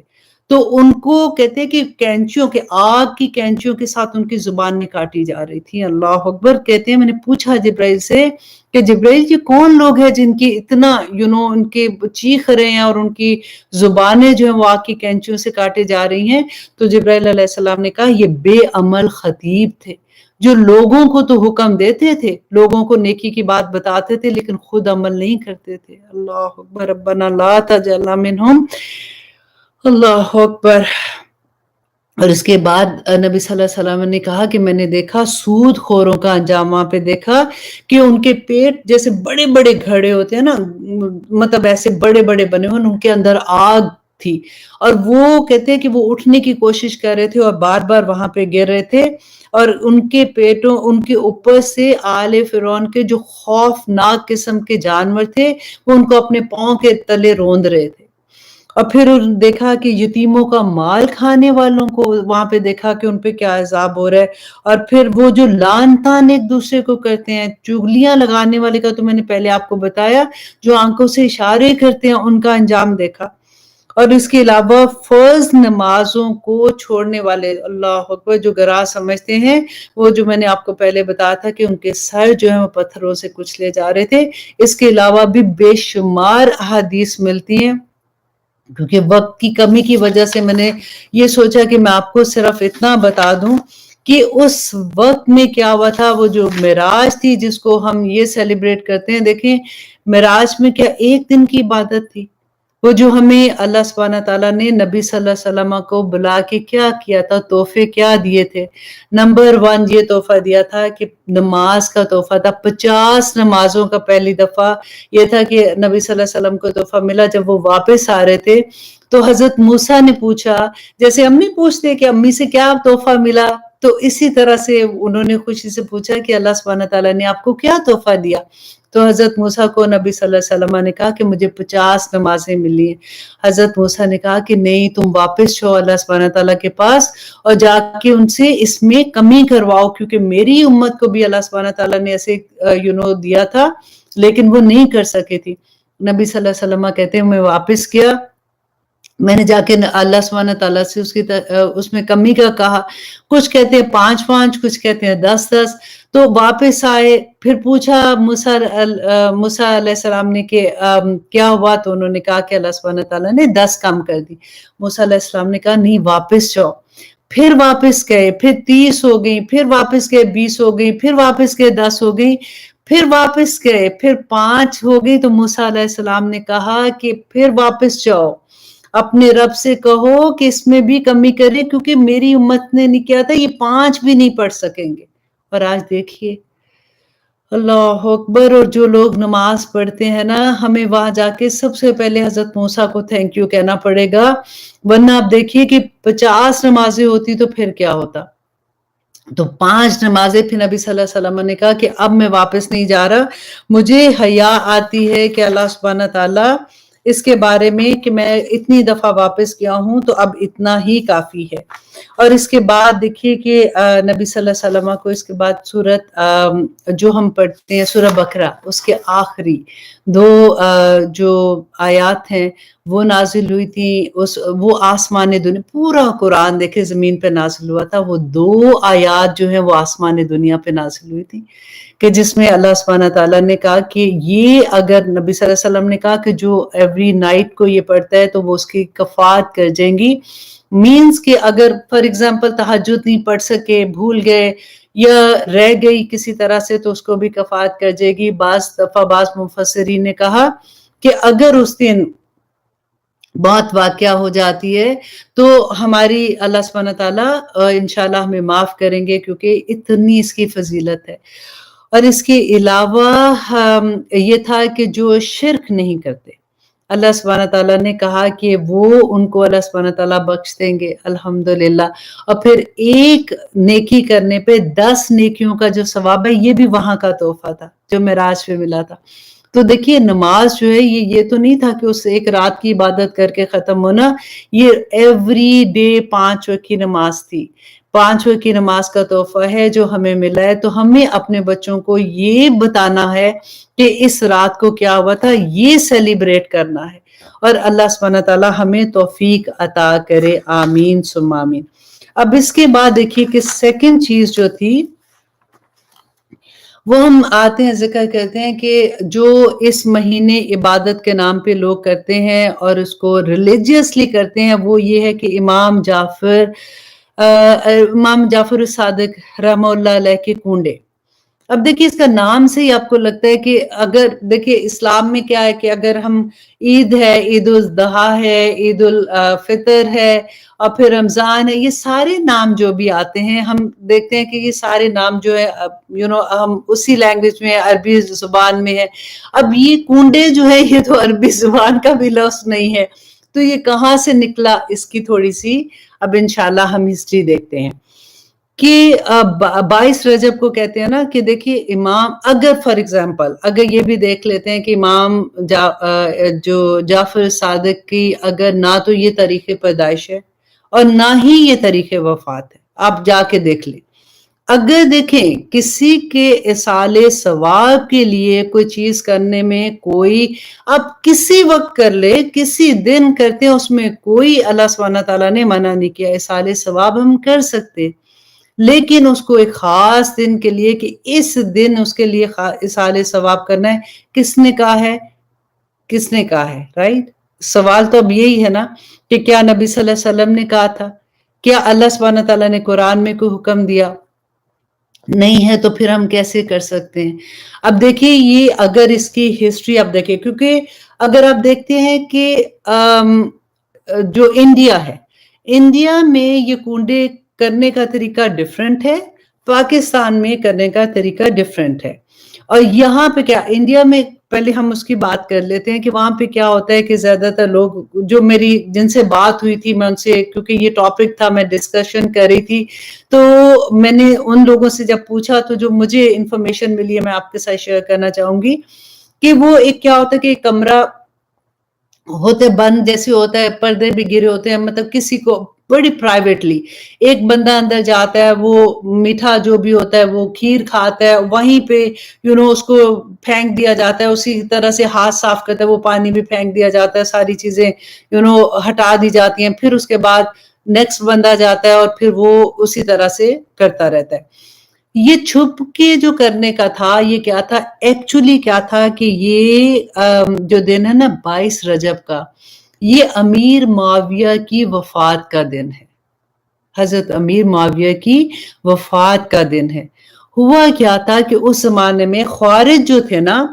تو ان کو کہتے ہیں کہ کینچیوں کے، آگ کی کینچیوں کے ساتھ ان کی زبانیں کاٹی جا رہی تھی. اللہ اکبر. کہتے ہیں میں نے پوچھا جبرائیل سے کہ جبرائیل یہ کون لوگ ہیں جن کی اتنا ان کے چیخ رہے ہیں اور ان کی زبانیں جو ہیں وہ آگ کی کینچیوں سے کاٹے جا رہی ہیں؟ تو جبرائیل علیہ السلام نے کہا یہ بے عمل خطیب تھے، جو لوگوں کو تو حکم دیتے تھے، لوگوں کو نیکی کی بات بتاتے تھے لیکن خود عمل نہیں کرتے تھے. اللہ اکبر. ربنا لا تجعلنا منہم. اللہ اکبر. اور اس کے بعد نبی صلی اللہ علیہ وسلم نے کہا کہ میں نے دیکھا سود خوروں کا انجام، وہاں پہ دیکھا کہ ان کے پیٹ جیسے بڑے بڑے گھڑے ہوتے ہیں نا، مطلب ایسے بڑے بڑے بنے ہوئے، ان کے اندر آگ تھی، اور وہ کہتے ہیں کہ وہ اٹھنے کی کوشش کر رہے تھے اور بار بار وہاں پہ گر رہے تھے، اور ان کے پیٹوں، ان کے اوپر سے آل فرعون کے جو خوفناک قسم کے جانور تھے وہ ان کو اپنے پاؤں کے تلے روند رہے تھے. اور پھر دیکھا کہ یتیموں کا مال کھانے والوں کو وہاں پہ دیکھا کہ ان پہ کیا عذاب ہو رہا ہے. اور پھر وہ جو لعن طعن ایک دوسرے کو کرتے ہیں، چغلیاں لگانے والے کا تو میں نے پہلے آپ کو بتایا، جو آنکھوں سے اشارے کرتے ہیں ان کا انجام دیکھا. اور اس کے علاوہ فرض نمازوں کو چھوڑنے والے، اللہ اکبر، جو گراہ سمجھتے ہیں، وہ جو میں نے آپ کو پہلے بتایا تھا کہ ان کے سر جو ہیں وہ پتھروں سے کچلے جا رہے تھے. اس کے علاوہ بھی بے شمار احادیث ملتی ہیں، کیونکہ وقت کی کمی کی وجہ سے میں نے یہ سوچا کہ میں آپ کو صرف اتنا بتا دوں کہ اس وقت میں کیا ہوا تھا. وہ جو معراج تھی جس کو ہم یہ سیلیبریٹ کرتے ہیں، دیکھیں معراج میں کیا ایک دن کی عبادت تھی. وہ جو ہمیں اللہ سبحانہ تعالیٰ نے نبی صلی اللہ علیہ وسلم کو بلا کے کیا کیا تھا، تحفے کیا دیے تھے. نمبر 1 یہ تحفہ دیا تھا کہ نماز کا تحفہ تھا. 50 نمازوں کا پہلی دفعہ یہ تھا کہ نبی صلی اللہ علیہ وسلم کو تحفہ ملا. جب وہ واپس آ رہے تھے تو حضرت موسیٰ نے پوچھا، جیسے ہم نہیں پوچھتے کہ امی سے کیا تحفہ ملا، تو اسی طرح سے انہوں نے خوشی سے پوچھا کہ اللہ سبحانہ تعالیٰ نے آپ کو کیا تحفہ دیا. تو حضرت موسیٰ کو نبی صلی اللہ علیہ وسلم نے کہا کہ مجھے 50 نمازیں ملی ہیں. حضرت موسیٰ نے کہا کہ نہیں، تم واپس جاؤ اللہ سبحانہ تعالیٰ کے پاس اور جا کے ان سے اس میں کمی کرواؤ، کیونکہ میری امت کو بھی اللہ سبحانہ تعالیٰ نے ایسے دیا تھا لیکن وہ نہیں کر سکے تھی. نبی صلی اللہ علیہ وسلم کہتے ہیں میں واپس کیا، میں نے جا کے اللہ سبحانہ تعالیٰ سے اس میں کمی کا کہا. کچھ کہتے ہیں 5 کچھ کہتے ہیں 10. تو واپس آئے، پھر پوچھا موسیٰ علیہ السلام نے کہ کیا ہوا، تو انہوں نے کہا کہ اللہ سبحانہ تعالیٰ نے 10 کم کر دی. موسیٰ علیہ السلام نے کہا نہیں، واپس جاؤ. پھر واپس گئے، پھر 30 ہو گئی، پھر واپس گئے 20 ہو گئی، پھر واپس گئے 10 ہو گئی، پھر واپس گئے، پھر 5 ہو گئی. تو موسیٰ علیہ السلام نے کہا کہ پھر واپس جاؤ، اپنے رب سے کہو کہ اس میں بھی کمی کرے، کیونکہ میری امت نے نہیں کیا تھا، یہ 5 بھی نہیں پڑھ سکیں گے. اور آج دیکھیے، اللہ اکبر. اور جو لوگ نماز پڑھتے ہیں نا، ہمیں وہاں جا کے سب سے پہلے حضرت موسیٰ کو تھینک یو کہنا پڑے گا، ورنہ آپ دیکھیے کہ 50 نمازیں ہوتی تو پھر کیا ہوتا. تو 5 نمازیں پھر نبی صلی اللہ علیہ وسلم نے کہا کہ اب میں واپس نہیں جا رہا، مجھے حیا آتی ہے کہ اللہ سبحانہ تعالیٰ اس کے بارے میں کہ میں اتنی دفعہ واپس گیا ہوں تو اب اتنا ہی کافی ہے. اور اس کے بعد دیکھیے کہ نبی صلی اللہ علیہ وسلم کو اس کے بعد سورت جو ہم پڑھتے ہیں سورہ بقرہ، اس کے آخری 2 جو آیات ہیں وہ نازل ہوئی تھی. وہ آسمان دنیا، پورا قرآن دیکھے زمین پہ نازل ہوا تھا، وہ 2 آیات جو ہیں وہ آسمان دنیا پہ نازل ہوئی تھی، کہ جس میں اللہ سبحانہ تعالیٰ نے کہا کہ یہ اگر نبی صلی اللہ علیہ وسلم نے کہا کہ جو ایوری نائٹ کو یہ پڑھتا ہے تو وہ اس کی کفارت کر جائیں گی. مینز کہ اگر فار ایگزامپل تہجد نہیں پڑھ سکے، بھول گئے یا رہ گئی کسی طرح سے، تو اس کو بھی کفارت کر جائے گی. بعض دفعہ بعض مفسرین نے کہا کہ اگر اس دن بہت واقعہ ہو جاتی ہے تو ہماری اللہ سبحانہ تعالیٰ انشاءاللہ ہمیں معاف کریں گے، کیونکہ اتنی اس کی فضیلت ہے. اور اس کے علاوہ یہ تھا کہ جو شرک نہیں کرتے، اللہ سبحانہ تعالیٰ نے کہا کہ وہ ان کو اللہ سبحانہ تعالیٰ بخش دیں گے، الحمدللہ. اور پھر ایک نیکی کرنے پہ 10 نیکیوں کا جو ثواب ہے، یہ بھی وہاں کا تحفہ تھا جو معراج پہ ملا تھا. تو دیکھیے نماز جو ہے یہ تو نہیں تھا کہ اس ایک رات کی عبادت کر کے ختم ہونا، یہ ایوری ڈے 5 وقت کی نماز تھی۔ 5 وقت کی نماز کا تحفہ ہے جو ہمیں ملا ہے، تو ہمیں اپنے بچوں کو یہ بتانا ہے کہ اس رات کو کیا ہوا تھا، یہ سیلیبریٹ کرنا ہے، اور اللہ سبحانہ تعالیٰ ہمیں توفیق عطا کرے، آمین ثم آمین۔ اب اس کے بعد دیکھیے کہ سیکنڈ چیز جو تھی وہ ہم آتے ہیں ذکر کرتے ہیں کہ جو اس مہینے عبادت کے نام پہ لوگ کرتے ہیں اور اس کو ریلیجیسلی کرتے ہیں، وہ یہ ہے کہ امام جعفر الصادق رحمہ اللہ علیہ کے کنڈے۔ اب دیکھیے اس کا نام سے ہی آپ کو لگتا ہے کہ اگر دیکھیے اسلام میں کیا ہے کہ اگر ہم عید ہے، عید الاضحیٰ ہے، عید الفطر ہے، اور پھر رمضان ہے، یہ سارے نام جو بھی آتے ہیں ہم دیکھتے ہیں کہ یہ سارے نام جو ہے ہم اسی لینگویج میں عربی زبان میں ہے۔ اب یہ کنڈے جو ہے یہ تو عربی زبان کا بھی لفظ نہیں ہے، تو یہ کہاں سے نکلا، اس کی تھوڑی سی اب انشاءاللہ ہم ہسٹری دیکھتے ہیں کہ 22 رجب کو کہتے ہیں نا کہ دیکھیے امام، اگر فار ایگزامپل اگر یہ بھی دیکھ لیتے ہیں کہ امام جو جعفر صادق کی اگر نہ تو یہ تاریخ پیدائش ہے اور نہ ہی یہ تاریخ وفات ہے، آپ جا کے دیکھ لیں۔ اگر دیکھیں کسی کے اصال ثواب کے لیے کوئی چیز کرنے میں کوئی، آپ کسی وقت کر لے، کسی دن کرتے ہیں، اس میں کوئی اللہ سبحانہ تعالیٰ نے منع نہیں کیا، اصال ثواب ہم کر سکتے، لیکن اس کو ایک خاص دن کے لیے کہ اس دن اس کے لیے اصال ثواب کرنا ہے، کس نے کہا ہے؟ کس نے کہا ہے؟ رائٹ؟ سوال تو اب یہی ہے نا کہ کیا نبی صلی اللہ علیہ وسلم نے کہا تھا؟ کیا اللہ سبحانہ تعالیٰ نے قرآن میں کوئی حکم دیا؟ نہیں ہے، تو پھر ہم کیسے کر سکتے ہیں؟ اب دیکھیں یہ اگر اس کی ہسٹری آپ دیکھیں، کیونکہ اگر آپ دیکھتے ہیں کہ جو انڈیا ہے، انڈیا میں یہ کنڈے کرنے کا طریقہ ڈیفرنٹ ہے، پاکستان میں کرنے کا طریقہ ڈیفرنٹ ہے، اور یہاں پہ کیا انڈیا میں پہلے ہم اس کی بات کر لیتے ہیں کہ وہاں پہ کیا ہوتا ہے کہ زیادہ تر لوگ جو میری جن سے بات ہوئی تھی، میں ان سے، کیونکہ یہ ٹاپک تھا میں ڈسکشن کر رہی تھی، تو میں نے ان لوگوں سے جب پوچھا تو جو مجھے انفارمیشن ملی ہے میں آپ کے ساتھ شیئر کرنا چاہوں گی کہ وہ ایک کیا ہوتا ہے کہ ایک کمرہ ہوتے بند جیسے ہوتا ہے، پردے بھی گرے ہوتے ہیں، مطلب کسی کو بڑی پرائیویٹلی ایک بندہ اندر جاتا ہے، وہ میٹھا جو بھی ہوتا ہے وہ کھیر کھاتا ہے، وہیں پہ اس کو پھینک دیا جاتا ہے، اسی طرح سے ہاتھ صاف کرتا ہے، وہ پانی بھی پھینک دیا جاتا ہے، ساری چیزیں ہٹا دی جاتی ہیں، پھر اس کے بعد نیکسٹ بندہ جاتا ہے اور پھر وہ اسی طرح سے کرتا رہتا ہے۔ یہ چھپ کے جو کرنے کا تھا، یہ کیا تھا ایکچولی، کیا تھا کہ یہ جو دن ہے نا 22 رجب کا، یہ امیر معاویہ کی وفات کا دن ہے، حضرت امیر معاویہ کی وفات کا دن ہے۔ ہوا کیا تھا کہ اس زمانے میں خوارج جو تھے نا،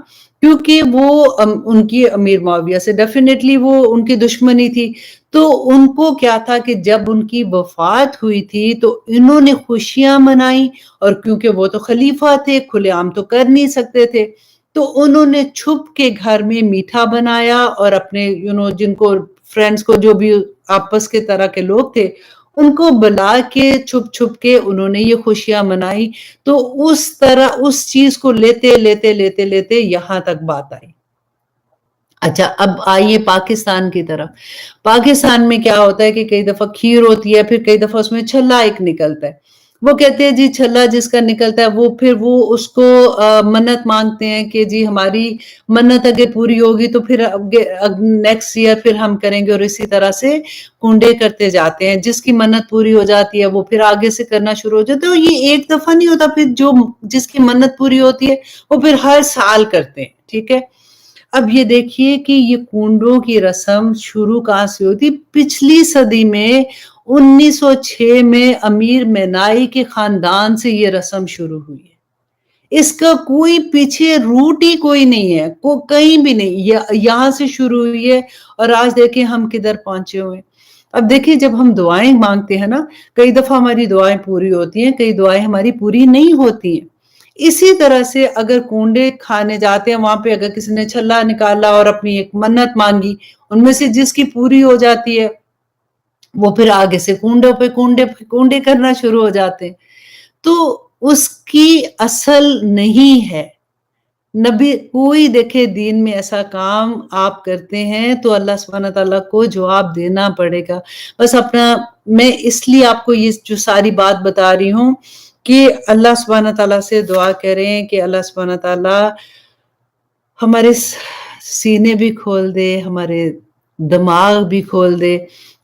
کیونکہ وہ ان کی امیر معاویہ سے ڈیفینیٹلی وہ ان کی دشمنی تھی، تو ان کو کیا تھا کہ جب ان کی وفات ہوئی تھی تو انہوں نے خوشیاں منائی، اور کیونکہ وہ تو خلیفہ تھے، کھلے عام تو کر نہیں سکتے تھے، تو انہوں نے چھپ کے گھر میں میٹھا بنایا، اور اپنے جن کو فرینڈز کو، جو بھی آپس کے طرح کے لوگ تھے، ان کو بلا کے چھپ چھپ کے انہوں نے یہ خوشیاں منائی۔ تو اس طرح اس چیز کو لیتے لیتے لیتے لیتے یہاں تک بات آئی۔ اچھا، اب آئیے پاکستان کی طرف۔ پاکستان میں کیا ہوتا ہے کہ کئی دفعہ کھیر ہوتی ہے، پھر کئی دفعہ اس میں چھلا ایک نکلتا ہے، وہ کہتے ہیں جی چھلا جس کا نکلتا ہے وہ پھر وہ اس کو منت مانگتے ہیں کہ جی ہماری منت اگر پوری ہوگی تو پھر نیکسٹ ایئر پھر ہم کریں گے، اور اسی طرح سے کنڈے کرتے جاتے ہیں، جس کی منت پوری ہو جاتی ہے وہ پھر آگے سے کرنا شروع ہو جاتا ہے، اور یہ ایک دفعہ نہیں ہوتا، پھر جس کی منت پوری ہوتی ہے وہ پھر ہر سال کرتے ہیں، ٹھیک ہے۔ اب یہ دیکھیے کہ یہ کنڈوں کی رسم شروع کہاں سے ہوتی، پچھلی صدی میں 1906 میں امیر مینائی کے خاندان سے یہ رسم شروع ہوئی ہے۔ اس کا کوئی پیچھے روٹ ہی کوئی نہیں ہے، کہیں بھی نہیں، یہاں سے شروع ہوئی ہے، اور آج دیکھیں ہم کدھر پہنچے ہوئے۔ اب دیکھیں جب ہم دعائیں مانگتے ہیں نا، کئی دفعہ ہماری دعائیں پوری ہوتی ہیں، کئی دعائیں ہماری پوری نہیں ہوتی ہیں۔ اسی طرح سے اگر کنڈے کھانے جاتے ہیں، وہاں پہ اگر کسی نے چھلا نکالا اور اپنی ایک منت مانگی، ان میں سے جس کی پوری ہو جاتی ہے وہ پھر آگے سے کنڈوں پہ کنڈے کرنا شروع ہو جاتے ہیں۔ تو اس کی اصل نہیں ہے، نبی کوئی دیکھے دین میں ایسا کام آپ کرتے ہیں تو اللہ سبحانہ تعالیٰ کو جواب دینا پڑے گا. بس اپنا میں اس لیے آپ کو یہ جو ساری بات بتا رہی ہوں کہ اللہ سبحانہ تعالیٰ سے دعا کریں کہ اللہ سبحانہ تعالیٰ ہمارے سینے بھی کھول دے، ہمارے دماغ بھی کھول دے،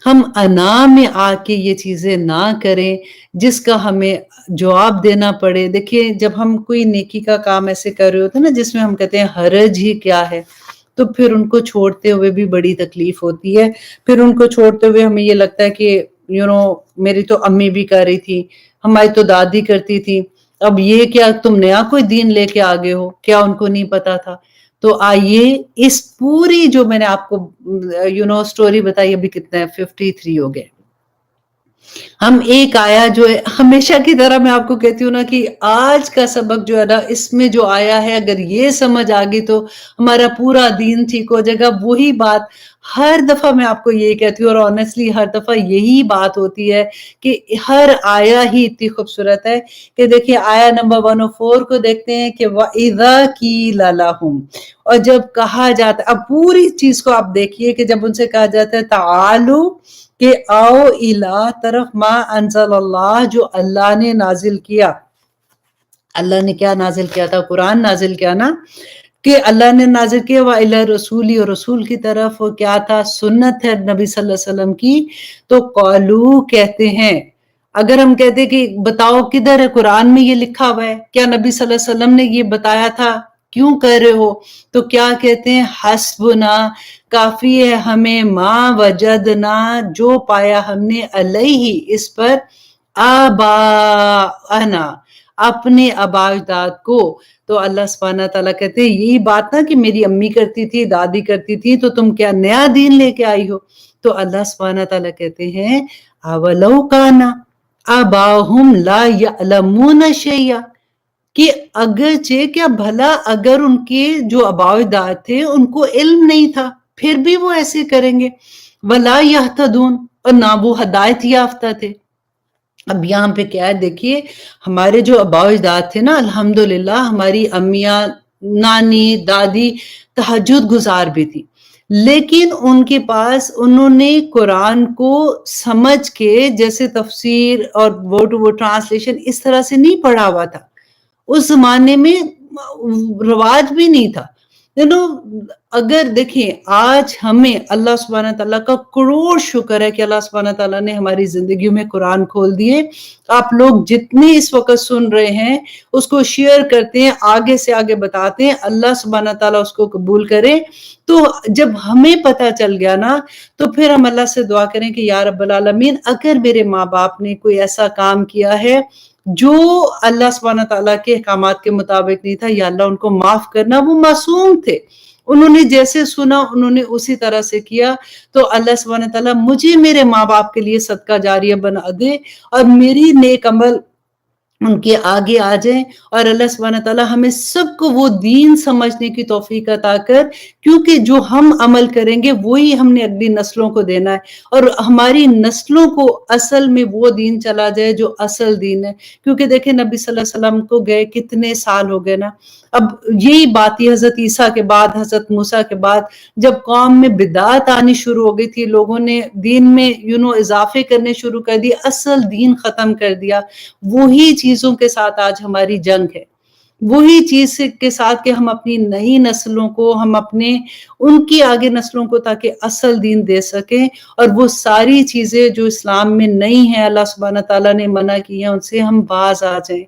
ہم انا میں آ کے یہ چیزیں نہ کریں جس کا ہمیں جواب دینا پڑے. دیکھیے جب ہم کوئی نیکی کا کام ایسے کر رہے ہوتے ہیں نا جس میں ہم کہتے ہیں حرج ہی کیا ہے، تو پھر ان کو چھوڑتے ہوئے بھی بڑی تکلیف ہوتی ہے. پھر ان کو چھوڑتے ہوئے ہمیں یہ لگتا ہے کہ میری تو امی بھی کر رہی تھی، ہماری تو دادی کرتی تھی، اب یہ کیا تم نیا کوئی دین لے کے آگے ہو، کیا ان کو نہیں پتا تھا؟ تو آئیے اس پوری جو میں نے آپ کو سٹوری بتائی، ابھی کتنا ہے 53 ہو گئے. ہم ایک آیا جو ہے ہمیشہ کی طرح میں آپ کو کہتی ہوں نا کہ آج کا سبق جو ہے نا اس میں جو آیا ہے اگر یہ سمجھ آ گئی تو ہمارا پورا دین ٹھیک ہو جائے گا. وہی بات ہر دفعہ میں آپ کو یہی کہتی ہوں اور آنیسٹلی ہر دفعہ یہی بات ہوتی ہے کہ ہر آیا ہی اتنی خوبصورت ہے کہ دیکھیں آیا نمبر 104 کو دیکھتے ہیں کہ وَإِذَا قِيلَ لَهُمْ، اور جب کہا جاتا ہے، اب پوری چیز کو آپ دیکھیے کہ جب ان سے کہا جاتا ہے تعالو کہ آؤ الہ طرف ما انزل اللہ، جو اللہ نے نازل کیا. اللہ نے کیا نازل کیا تھا؟ قرآن نازل کیا نا، کہ اللہ نے نازل کیا وَإِلَى رسولی، اور رسول کی طرف وہ کیا تھا؟ سنت ہے نبی صلی اللہ علیہ وسلم کی. تو قالو کہتے ہیں، اگر ہم کہتے کہ بتاؤ کدھر ہے قرآن میں یہ لکھا ہوا ہے، کیا نبی صلی اللہ علیہ وسلم نے یہ بتایا تھا، کیوں کہہ رہے ہو؟ تو کیا کہتے ہیں؟ حسبنا، کافی ہے ہمیں، ما وجدنا، جو پایا ہم نے، علیہ اس پر، آباءنا، اپنے آباء اجداد کو. تو اللہ سبحانہ تعالیٰ کہتے ہیں یہی بات نا کہ میری امی کرتی تھی، دادی کرتی تھی، تو تم کیا نیا دین لے کے آئی ہو؟ تو اللہ سبحانہ تعالیٰ کہتے ہیں اولو کانا آباؤہم لا یعلمون شیئا، کہ اگرچہ کیا بھلا اگر ان کے جو آباء اجداد تھے ان کو علم نہیں تھا پھر بھی وہ ایسے کریں گے. ولا یہتدون، اور نہ وہ ہدایت یافتہ تھے. اب یہاں پہ کیا ہے دیکھیے، ہمارے جو آباء و اجداد تھے نا، الحمدللہ ہماری امیاں، نانی، دادی تہجد گزار بھی تھی، لیکن ان کے پاس انہوں نے قرآن کو سمجھ کے جیسے تفسیر اور ورڈ ٹو ورڈ ٹرانسلیشن اس طرح سے نہیں پڑھا ہوا تھا. اس زمانے میں رواج بھی نہیں تھا. اگر دیکھیں آج ہمیں اللہ سبحانہ تعالیٰ کا کروڑ شکر ہے کہ اللہ سبحانہ تعالیٰ نے ہماری زندگیوں میں قرآن کھول دیے. آپ لوگ جتنے اس وقت سن رہے ہیں اس کو شیئر کرتے ہیں، آگے سے آگے بتاتے ہیں، اللہ سبحانہ تعالیٰ اس کو قبول کرے. تو جب ہمیں پتہ چل گیا نا تو پھر ہم اللہ سے دعا کریں کہ یا رب العالمین، اگر میرے ماں باپ نے کوئی ایسا کام کیا ہے جو اللہ سبحانہ تعالیٰ کے احکامات کے مطابق نہیں تھا، یا اللہ ان کو معاف کرنا، وہ معصوم تھے، انہوں نے جیسے سنا انہوں نے اسی طرح سے کیا. تو اللہ سبحانہ تعالیٰ مجھے میرے ماں باپ کے لیے صدقہ جاریہ بنا دے اور میری نیک عمل ان کے آگے آ جائیں، اور اللہ سبحانہ تعالیٰ ہمیں سب کو وہ دین سمجھنے کی توفیق عطا کر، کیونکہ جو ہم عمل کریں گے وہی ہم نے اگلی نسلوں کو دینا ہے، اور ہماری نسلوں کو اصل میں وہ دین چلا جائے جو اصل دین ہے. کیونکہ دیکھیں نبی صلی اللہ علیہ وسلم کو گئے کتنے سال ہو گئے نا. اب یہی بات یہ حضرت عیسیٰ کے بعد، حضرت موسیٰ کے بعد جب قوم میں بدعت آنی شروع ہو گئی تھی، لوگوں نے دین میں اضافے کرنے شروع کر دیے، اصل دین ختم کر دیا. وہی چیزوں کے ساتھ آج ہماری جنگ ہے، وہی چیز کے ساتھ کہ ہم اپنی نئی نسلوں کو، ہم اپنے ان کی آگے نسلوں کو تاکہ اصل دین دے سکیں، اور وہ ساری چیزیں جو اسلام میں نہیں ہیں، اللہ سبحانہ تعالیٰ نے منع کی ہیں، ان سے ہم باز آ جائیں.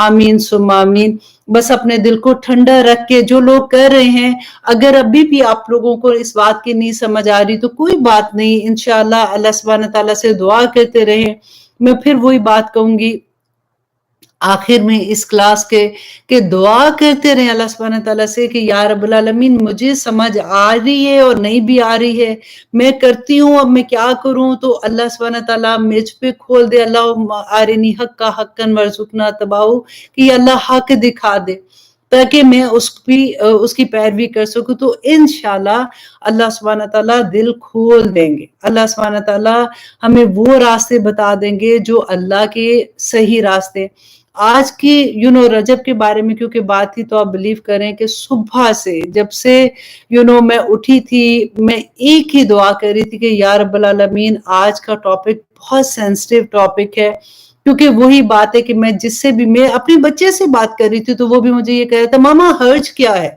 آمین ثم آمین. بس اپنے دل کو ٹھنڈا رکھ کے جو لوگ کر رہے ہیں، اگر ابھی بھی آپ لوگوں کو اس بات کی نہیں سمجھ آ رہی تو کوئی بات نہیں، انشاءاللہ اللہ سبحانہ تعالیٰ سے دعا کرتے رہیں. میں پھر وہی بات کہوں گی آخر میں اس کلاس کے کہ دعا کرتے رہیں اللہ سبحانہ تعالیٰ سے کہ یا رب العالمین مجھے سمجھ آ رہی ہے اور نہیں بھی آ رہی ہے، میں کرتی ہوں، اب میں کیا کروں؟ تو اللہ سبحانہ تعالیٰ مجھ پہ کھول دے، اللہ آرنی حق حقا وارزقنا اتباعہ، کہ اللہ حق دکھا دے تاکہ میں اس کی پیروی کر سکوں. تو انشاءاللہ اللہ سبحانہ تعالیٰ دل کھول دیں گے، اللہ سبحانہ تعالیٰ ہمیں وہ راستے بتا دیں گے جو اللہ کے صحیح راستے. آج کی رجب کے بارے میں کیونکہ بات تھی، تو آپ بلیو کریں کہ صبح سے جب سے میں اٹھی تھی، میں ایک ہی دعا کر رہی تھی کہ یا رب العالمین آج کا ٹاپک بہت سینسٹیو ٹاپک ہے، کیونکہ وہی بات ہے کہ میں جس سے بھی میں اپنے بچے سے بات کر رہی تھی تو وہ بھی مجھے یہ کہہ رہا تھا ماما حرج کیا ہے،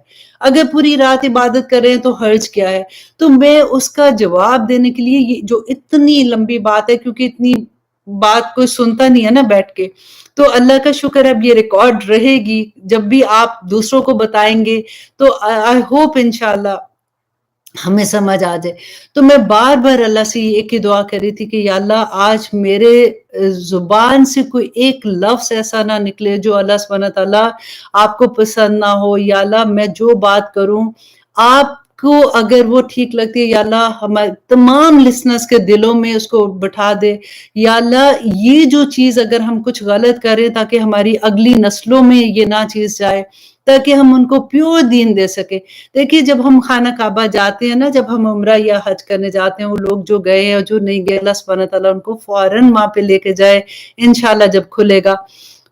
اگر پوری رات عبادت کر رہے ہیں تو حرج کیا ہے؟ تو میں اس کا جواب دینے کے لیے، یہ جو اتنی لمبی بات ہے کیونکہ اتنی بات کوئی سنتا نہیں ہے نا بیٹھ کے، تو اللہ کا شکر ہے اب یہ ریکارڈ رہے گی، جب بھی آپ دوسروں کو بتائیں گے تو آئی ہوپ انشاءاللہ ہمیں سمجھ آ جائے۔ تو میں بار بار اللہ سے ایک ہی دعا کر رہی تھی کہ یا اللہ آج میرے زبان سے کوئی ایک لفظ ایسا نہ نکلے جو اللہ سبحانہ تعالیٰ آپ کو پسند نہ ہو، یا اللہ میں جو بات کروں آپ کو اگر وہ ٹھیک لگتی ہے، یا اللہ ہمارے تمام لسنرز کے دلوں میں اس کو بٹھا دے، یا اللہ یہ جو چیز اگر ہم کچھ غلط کریں تاکہ ہماری اگلی نسلوں میں یہ نہ چیز جائے، تاکہ ہم ان کو پیور دین دے سکیں۔ دیکھیے جب ہم خانہ کعبہ جاتے ہیں نا، جب ہم عمرہ یا حج کرنے جاتے ہیں، وہ لوگ جو گئے ہیں اور جو نہیں گئے، اللہ سبحانہ تعالیٰ ان کو فوراً وہاں پہ لے کے جائے انشاءاللہ جب کھلے گا۔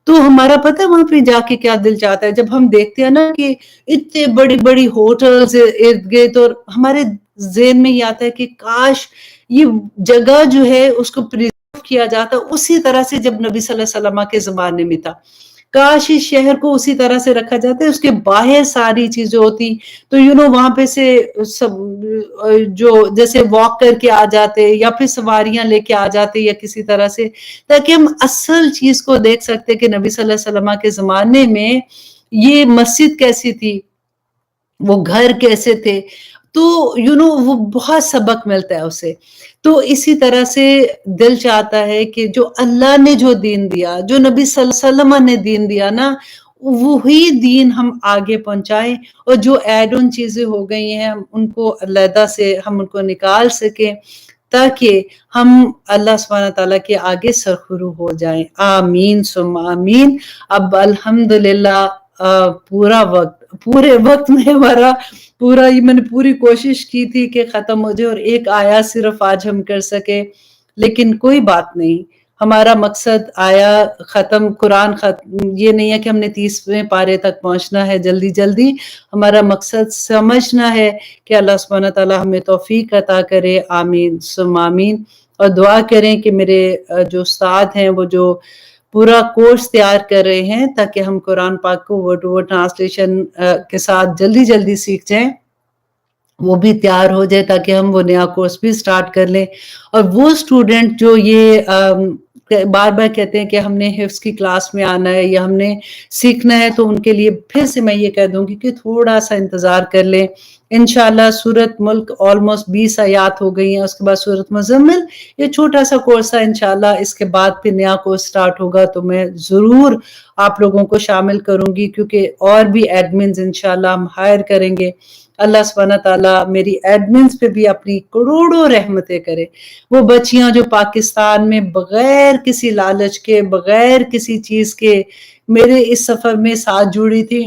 تو ہمارا پتہ ہے وہاں پہ جا کے کیا دل چاہتا ہے، جب ہم دیکھتے ہیں نا کہ اتنے بڑی بڑی ہوٹلز ارد گرد، اور ہمارے ذہن میں یہ آتا ہے کہ کاش یہ جگہ جو ہے اس کو پریزرو کیا جاتا اسی طرح سے جب نبی صلی اللہ علیہ وسلم کے زمانے میں تھا، کاش اس شہر کو اسی طرح سے رکھا جاتا ہے، اس کے باہر ساری چیزیں ہوتی تو وہاں پہ سے سب جو جیسے واک کر کے آ جاتے یا پھر سواریاں لے کے آ جاتے یا کسی طرح سے، تاکہ ہم اصل چیز کو دیکھ سکتے کہ نبی صلی اللہ علیہ وسلم کے زمانے میں یہ مسجد کیسی تھی، وہ گھر کیسے تھے، تو وہ بہت سبق ملتا ہے اسے۔ تو اسی طرح سے دل چاہتا ہے کہ جو اللہ نے جو دین دیا، جو نبی صلی اللہ علیہ وسلم نے دین دیا نا، وہی دین ہم آگے پہنچائیں، اور جو ایڈ آن چیزیں ہو گئی ہیں ان کو علیحدہ سے ہم ان کو نکال سکیں، تاکہ ہم اللہ سبحانہ تعالیٰ کے آگے سرخرو ہو جائیں۔ آمین ثم آمین۔ اب الحمدللہ پورے وقت میں ہمارا میں نے پوری کوشش کی تھی کہ ختم ہو جائے اور ایک آیا صرف آج ہم کر سکے، لیکن کوئی بات نہیں، ہمارا مقصد آیا ختم، قرآن ختم، یہ نہیں ہے کہ ہم نے 30ویں پارے تک پہنچنا ہے جلدی جلدی، ہمارا مقصد سمجھنا ہے کہ اللہ سبحانہ تعالیٰ ہمیں توفیق عطا کرے۔ آمین ثم آمین۔ اور دعا کریں کہ میرے جو استاد ہیں وہ جو پورا کورس تیار کر رہے ہیں تاکہ ہم قرآن پاک کو ورڈ ٹو ورڈ ٹرانسلیشن کے ساتھ جلدی جلدی سیکھ جائیں، وہ بھی تیار ہو جائے تاکہ ہم وہ نیا کورس بھی سٹارٹ کر لیں۔ اور وہ اسٹوڈنٹ جو یہ بار بار کہتے ہیں کہ ہم نے حفظ کی کلاس میں آنا ہے یا ہم نے سیکھنا ہے، تو ان کے لیے پھر سے میں یہ کہہ دوں گی کہ تھوڑا سا انتظار کر لیں۔ انشاءاللہ سورۃ ملک آلموسٹ 20 آیات ہو گئی ہیں، اس کے بعد سورۃ مزمل، یہ چھوٹا سا کورس ہے، انشاءاللہ اس کے بعد پھر نیا کورس سٹارٹ ہوگا تو میں ضرور آپ لوگوں کو شامل کروں گی، کیونکہ اور بھی ایڈمنز انشاءاللہ ہم ہائر کریں گے۔ اللہ سبحانہ تعالیٰ میری ایڈمنز پہ بھی اپنی کروڑوں رحمتیں کرے۔ وہ بچیاں جو پاکستان میں بغیر کسی لالچ کے، بغیر کسی چیز کے میرے اس سفر میں ساتھ جڑی تھی،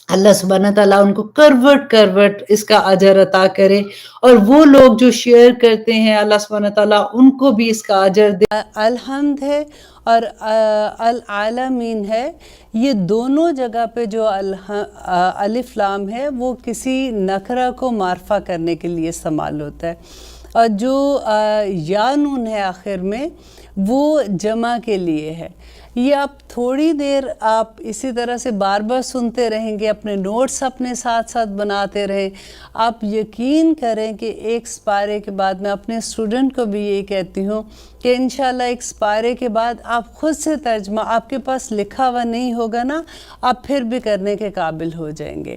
اللہ سبحانہ تعالیٰ ان کو کروٹ کروٹ اس کا اجر عطا کرے، اور وہ لوگ جو شیئر کرتے ہیں اللہ سبحانہ تعالیٰ ان کو بھی اس کا اجر دے۔ الحمد ہے اور العالمین ہے، یہ دونوں جگہ پہ جو الف لام ہے وہ کسی نکرہ کو معرفہ کرنے کے لیے استعمال ہوتا ہے، اور جو یا نون ہے آخر میں وہ جمع کے لیے ہے۔ یہ آپ تھوڑی دیر آپ اسی طرح سے بار بار سنتے رہیں گے، اپنے نوٹس اپنے ساتھ ساتھ بناتے رہیں۔ آپ یقین کریں کہ ایک سپارے کے بعد میں اپنے اسٹوڈنٹ کو بھی یہی کہتی ہوں کہ انشاءاللہ ایک سپارے کے بعد آپ خود سے ترجمہ، آپ کے پاس لکھا ہوا نہیں ہوگا نا، آپ پھر بھی کرنے کے قابل ہو جائیں گے۔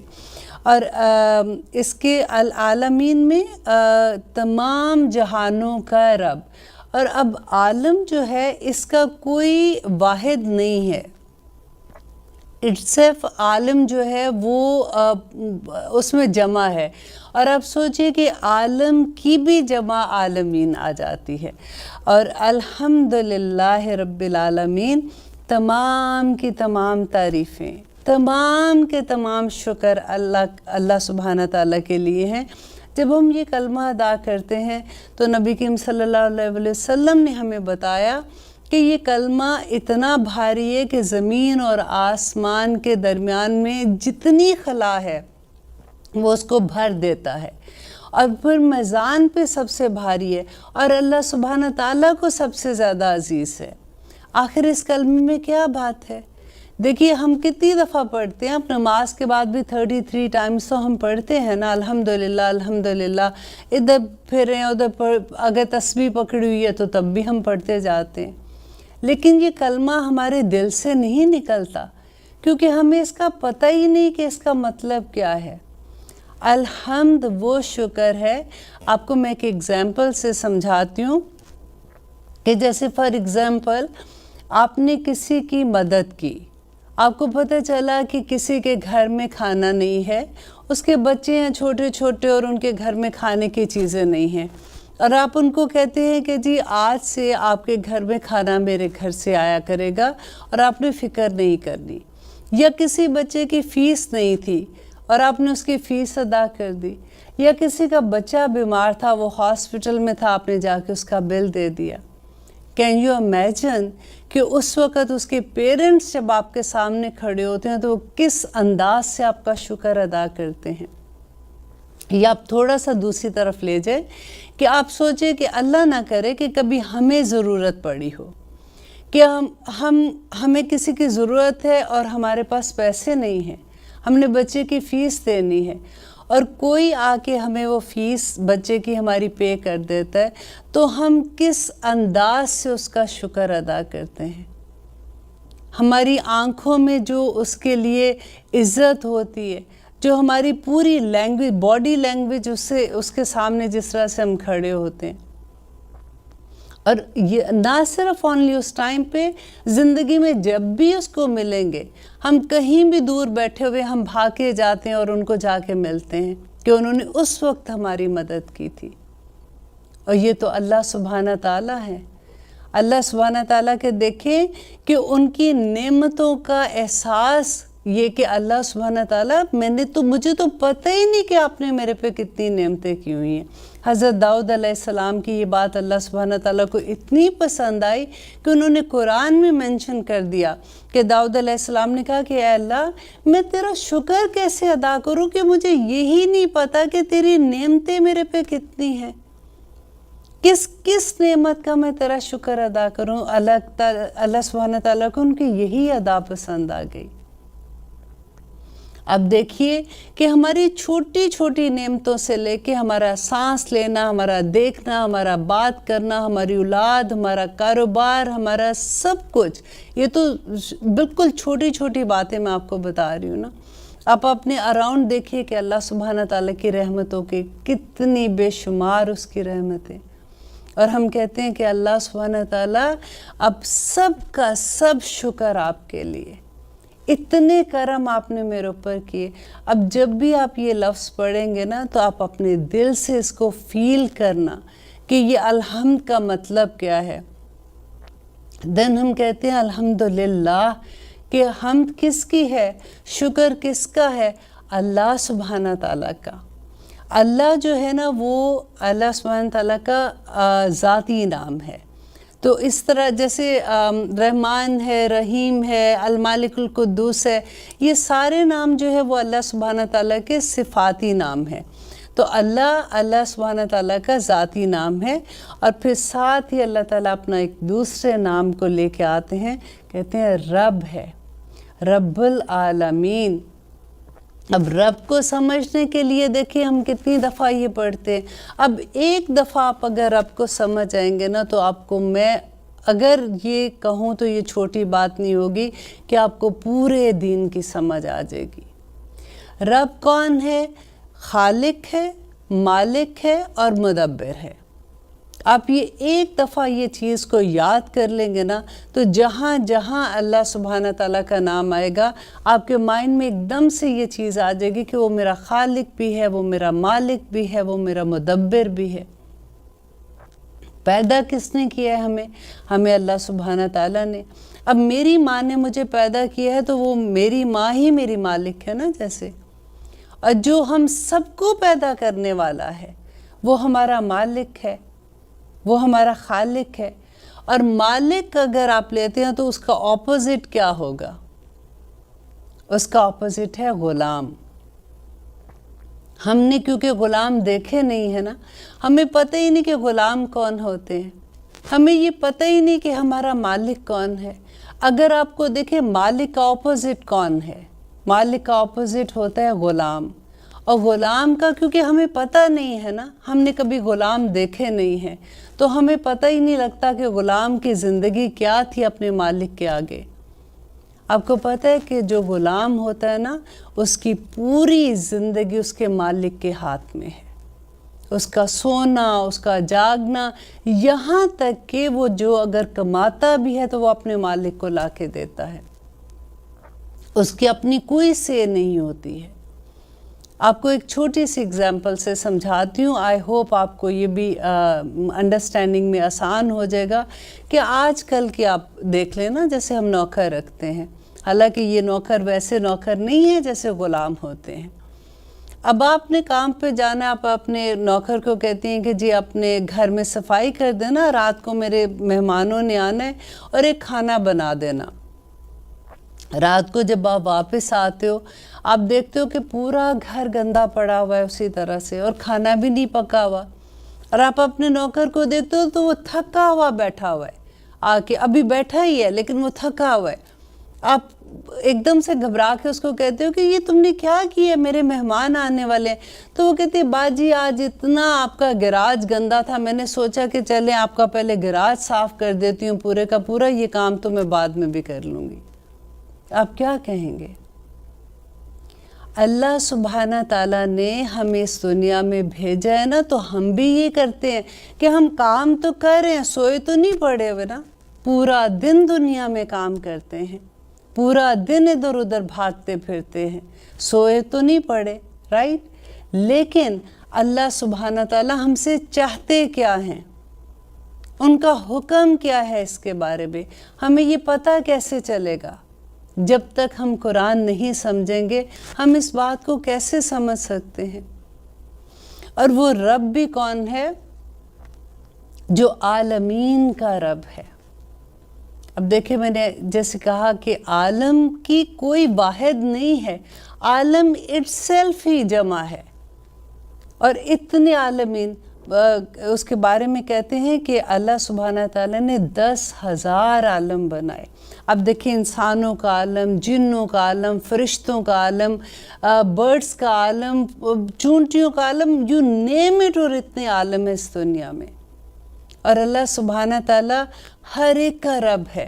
اور اس کے العالمین میں تمام جہانوں کا رب، اور اب عالم جو ہے اس کا کوئی واحد نہیں ہے، صرف عالم جو ہے وہ اس میں جمع ہے، اور آپ سوچئے کہ عالم کی بھی جمع عالمین آ جاتی ہے۔ اور الحمدللہ رب العالمین، تمام کی تمام تعریفیں، تمام کے تمام شکر اللہ سبحانہ تعالیٰ کے لیے ہیں۔ جب ہم یہ کلمہ ادا کرتے ہیں تو نبی کریم صلی اللہ علیہ وسلم نے ہمیں بتایا کہ یہ کلمہ اتنا بھاری ہے کہ زمین اور آسمان کے درمیان میں جتنی خلا ہے وہ اس کو بھر دیتا ہے، اور پھر میزان پہ سب سے بھاری ہے، اور اللہ سبحانہ تعالیٰ کو سب سے زیادہ عزیز ہے۔ آخر اس کلمے میں کیا بات ہے؟ دیکھیے ہم کتنی دفعہ پڑھتے ہیں، اب نماز کے بعد بھی 33 ٹائمز تو ہم پڑھتے ہیں نا، الحمدللہ الحمدللہ، ادھر پھریں ادھر اگر تسبیح پکڑی ہوئی ہے تو تب بھی ہم پڑھتے جاتے ہیں، لیکن یہ کلمہ ہمارے دل سے نہیں نکلتا، کیونکہ ہمیں اس کا پتہ ہی نہیں کہ اس کا مطلب کیا ہے۔ الحمد وہ شکر ہے، آپ کو میں ایک ایگزامپل سے سمجھاتی ہوں کہ جیسے فار ایگزامپل آپ نے کسی کی مدد کی، آپ کو پتہ چلا کہ کسی کے گھر میں کھانا نہیں ہے، اس کے بچے ہیں چھوٹے چھوٹے اور ان کے گھر میں کھانے کی چیزیں نہیں ہیں، اور آپ ان کو کہتے ہیں کہ جی آج سے آپ کے گھر میں کھانا میرے گھر سے آیا کرے گا اور آپ نے فکر نہیں کرنی۔ یا کسی بچے کی فیس نہیں تھی اور آپ نے اس کی فیس ادا کر دی، یا کسی کا بچہ بیمار تھا، وہ ہاسپٹل میں تھا، آپ نے جا کے اس کا بل دے دیا۔ کین یو امیجن کہ اس وقت اس کے پیرنٹس جب آپ کے سامنے کھڑے ہوتے ہیں تو وہ کس انداز سے آپ کا شکر ادا کرتے ہیں؟ یا آپ تھوڑا سا دوسری طرف لے جائیں کہ آپ سوچیں کہ اللہ نہ کرے کہ کبھی ہمیں ضرورت پڑی ہو، کہ ہمیں کسی کی ضرورت ہے اور ہمارے پاس پیسے نہیں ہیں، ہم نے بچے کی فیس دینی ہے، اور کوئی آ کے ہمیں وہ فیس بچے کی ہماری پے کر دیتا ہے، تو ہم کس انداز سے اس کا شکر ادا کرتے ہیں؟ ہماری آنکھوں میں جو اس کے لیے عزت ہوتی ہے، جو ہماری پوری لینگویج، باڈی لینگویج اس کے سامنے جس طرح سے ہم کھڑے ہوتے ہیں، اور یہ نہ صرف اونلی اس ٹائم پہ، زندگی میں جب بھی اس کو ملیں گے، ہم کہیں بھی دور بیٹھے ہوئے ہم بھاگ کے جاتے ہیں اور ان کو جا کے ملتے ہیں کہ انہوں نے اس وقت ہماری مدد کی تھی۔ اور یہ تو اللہ سبحانہ تعالیٰ ہے۔ اللہ سبحانہ تعالیٰ کے دیکھیں کہ ان کی نعمتوں کا احساس یہ کہ اللہ سبحانہ تعالیٰ مجھے تو پتہ ہی نہیں کہ آپ نے میرے پہ کتنی نعمتیں کی ہوئی ہیں۔ حضرت داؤد علیہ السلام کی یہ بات اللہ سبحانہ تعالیٰ کو اتنی پسند آئی کہ انہوں نے قرآن میں منشن کر دیا کہ داؤد علیہ السلام نے کہا کہ اے اللہ، میں تیرا شکر کیسے ادا کروں کہ مجھے یہی نہیں پتا کہ تیری نعمتیں میرے پہ کتنی ہیں، کس نعمت کا میں تیرا شکر ادا کروں۔ اللہ سبحانہ تعالیٰ کو ان کی یہی ادا پسند آ گئی۔ اب دیکھیے کہ ہماری چھوٹی چھوٹی نعمتوں سے لے کے ہمارا سانس لینا، ہمارا دیکھنا، ہمارا بات کرنا، ہماری اولاد، ہمارا کاروبار، ہمارا سب کچھ، یہ تو بالکل چھوٹی چھوٹی باتیں میں آپ کو بتا رہی ہوں نا۔ آپ اپنے اراؤنڈ دیکھیے کہ اللہ سبحانہ تعالیٰ کی رحمتوں کے کتنی بے شمار اس کی رحمتیں، اور ہم کہتے ہیں کہ اللہ سبحانہ تعالیٰ اب سب کا سب شکر آپ کے لیے، اتنے کرم آپ نے میرے اوپر کیے۔ اب جب بھی آپ یہ لفظ پڑھیں گے نا تو آپ اپنے دل سے اس کو فیل کرنا کہ یہ الحمد کا مطلب کیا ہے۔ دن ہم کہتے ہیں الحمدللہ، کہ حمد کس کی ہے، شکر کس کا ہے؟ اللہ سبحانہ تعالیٰ کا۔ اللہ جو ہے نا وہ اللہ سبحانہ تعالیٰ کا ذاتی نام ہے۔ تو اس طرح جیسے رحمان ہے، رحیم ہے، المالک القدوس ہے، یہ سارے نام جو ہے وہ اللہ سبحانہ تعالیٰ کے صفاتی نام ہیں۔ تو اللہ سبحانہ تعالیٰ کا ذاتی نام ہے، اور پھر ساتھ ہی اللہ تعالیٰ اپنا ایک دوسرے نام کو لے کے آتے ہیں، کہتے ہیں رب ہے، رب العالمین۔ اب رب کو سمجھنے کے لیے دیکھیں ہم کتنی دفعہ یہ پڑھتے ہیں۔ اب ایک دفعہ آپ اگر رب کو سمجھ آئیں گے نا تو آپ کو میں اگر یہ کہوں تو یہ چھوٹی بات نہیں ہوگی کہ آپ کو پورے دین کی سمجھ آ جائے گی۔ رب کون ہے؟ خالق ہے، مالک ہے اور مدبر ہے۔ آپ یہ ایک دفعہ یہ چیز کو یاد کر لیں گے نا تو جہاں جہاں اللہ سبحانہ تعالیٰ کا نام آئے گا آپ کے مائنڈ میں ایک دم سے یہ چیز آ جائے گی کہ وہ میرا خالق بھی ہے، وہ میرا مالک بھی ہے، وہ میرا مدبر بھی ہے۔ پیدا کس نے کیا ہے ہمیں اللہ سبحانہ تعالیٰ نے۔ اب میری ماں نے مجھے پیدا کیا ہے تو وہ میری ماں ہی میری مالک ہے نا جیسے، اور جو ہم سب کو پیدا کرنے والا ہے وہ ہمارا مالک ہے، وہ ہمارا خالق ہے۔ اور مالک اگر آپ لیتے ہیں تو اس کا اپوزٹ کیا ہوگا؟ اس کا اپوزٹ ہے غلام۔ ہم نے کیونکہ غلام دیکھے نہیں ہے نا، ہمیں پتہ ہی نہیں کہ غلام کون ہوتے ہیں، ہمیں یہ پتہ ہی نہیں کہ ہمارا مالک کون ہے۔ اگر آپ کو دیکھیں مالک کا اپوزٹ کون ہے؟ مالک کا اپوزٹ ہوتا ہے غلام۔ اور غلام کا کیونکہ ہمیں پتہ نہیں ہے نا، ہم نے کبھی غلام دیکھے نہیں ہیں، تو ہمیں پتہ ہی نہیں لگتا کہ غلام کی زندگی کیا تھی اپنے مالک کے آگے۔ آپ کو پتہ ہے کہ جو غلام ہوتا ہے نا، اس کی پوری زندگی اس کے مالک کے ہاتھ میں ہے، اس کا سونا، اس کا جاگنا، یہاں تک کہ وہ جو اگر کماتا بھی ہے تو وہ اپنے مالک کو لا کے دیتا ہے، اس کی اپنی کوئی سے نہیں ہوتی ہے۔ آپ کو ایک چھوٹی سی اگزامپل سے سمجھاتی ہوں، آئی ہوپ آپ کو یہ بھی انڈرسٹینڈنگ میں آسان ہو جائے گا کہ آج کل کی آپ دیکھ لیں نا، جیسے ہم نوکر رکھتے ہیں، حالانکہ یہ نوکر ویسے نوکر نہیں ہے جیسے غلام ہوتے ہیں۔ اب آپ نے کام پہ جانا، آپ اپنے نوکر کو کہتی ہیں کہ جی اپنے گھر میں صفائی کر دینا، رات کو میرے مہمانوں نے آنا ہے اور ایک کھانا بنا دینا۔ رات کو جب آپ واپس آتے ہو، آپ دیکھتے ہو کہ پورا گھر گندا پڑا ہوا ہے اسی طرح سے، اور کھانا بھی نہیں پکا ہوا، اور آپ اپنے نوکر کو دیکھتے ہو تو وہ تھکا ہوا بیٹھا ہوا ہے، آ کے ابھی بیٹھا ہی ہے لیکن وہ تھکا ہوا ہے۔ آپ ایک دم سے گھبرا کے اس کو کہتے ہو کہ یہ تم نے کیا کیا، میرے مہمان آنے والے ہیں۔ تو وہ کہتی ہے باجی آج اتنا آپ کا گراج گندا تھا، میں نے سوچا کہ چلیں آپ کا پہلے گراج صاف کر دیتی ہوں پورے کا پورا، یہ کام تو میں بعد میں بھی کر لوں گی۔ آپ کیا کہیں گے؟ اللہ سبحانہ تعالیٰ نے ہمیں اس دنیا میں بھیجا ہے نا، تو ہم بھی یہ کرتے ہیں کہ ہم کام تو کر رہے ہیں، سوئے تو نہیں پڑے ہوئے نا، پورا دن دنیا میں کام کرتے ہیں، پورا دن ادھر ادھر بھاگتے پھرتے ہیں، سوئے تو نہیں پڑے، رائٹ؟ لیکن اللہ سبحانہ تعالیٰ ہم سے چاہتے کیا ہیں، ان کا حکم کیا ہے اس کے بارے میں، ہمیں یہ پتہ کیسے چلے گا؟ جب تک ہم قرآن نہیں سمجھیں گے ہم اس بات کو کیسے سمجھ سکتے ہیں؟ اور وہ رب بھی کون ہے؟ جو عالمین کا رب ہے۔ اب دیکھیں میں نے جیسے کہا کہ عالم کی کوئی واحد نہیں ہے، عالم اٹ سیلف ہی جمع ہے، اور اتنے عالمین اس کے بارے میں کہتے ہیں کہ اللہ سبحانہ تعالیٰ نے 10,000 عالم بنائے۔ اب دیکھیں انسانوں کا عالم، جنوں کا عالم، فرشتوں کا عالم، برڈز کا عالم، چونٹیوں کا عالم، یو نیم اٹ، اور اتنے عالم ہیں اس دنیا میں، اور اللہ سبحانہ تعالیٰ ہر ایک کا رب ہے۔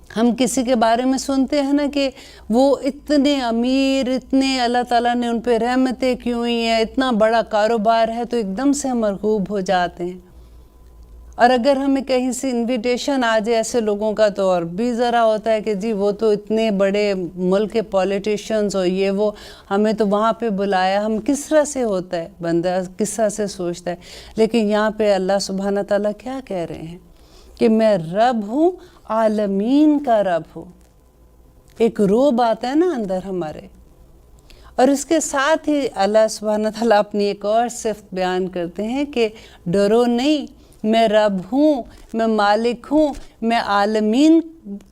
ہم کسی کے بارے میں سنتے ہیں نا کہ وہ اتنے امیر، اتنے اللہ تعالیٰ نے ان پہ رحمتیں کی ہوئی ہیں، اتنا بڑا کاروبار ہے، تو ایک دم سے ہم مرغوب ہو جاتے ہیں۔ اور اگر ہمیں کہیں سے انویٹیشن آ جائے ایسے لوگوں کا تو اور بھی ذرا ہوتا ہے کہ جی وہ تو اتنے بڑے ملک کے پولیٹیشنز اور یہ وہ، ہمیں تو وہاں پہ بلایا، ہم کس طرح سے ہوتا ہے، بندہ کس طرح سے سوچتا ہے۔ لیکن یہاں پہ اللہ سبحانہ تعالیٰ کیا کہہ رہے ہیں کہ میں رب ہوں، عالمین کا رب ہوں۔ ایک روب آتا ہے نا اندر ہمارے، اور اس کے ساتھ ہی اللہ سبحانہ تعالیٰ اپنی ایک اور صفت بیان کرتے ہیں کہ ڈرو نہیں، میں رب ہوں، میں مالک ہوں، میں عالمین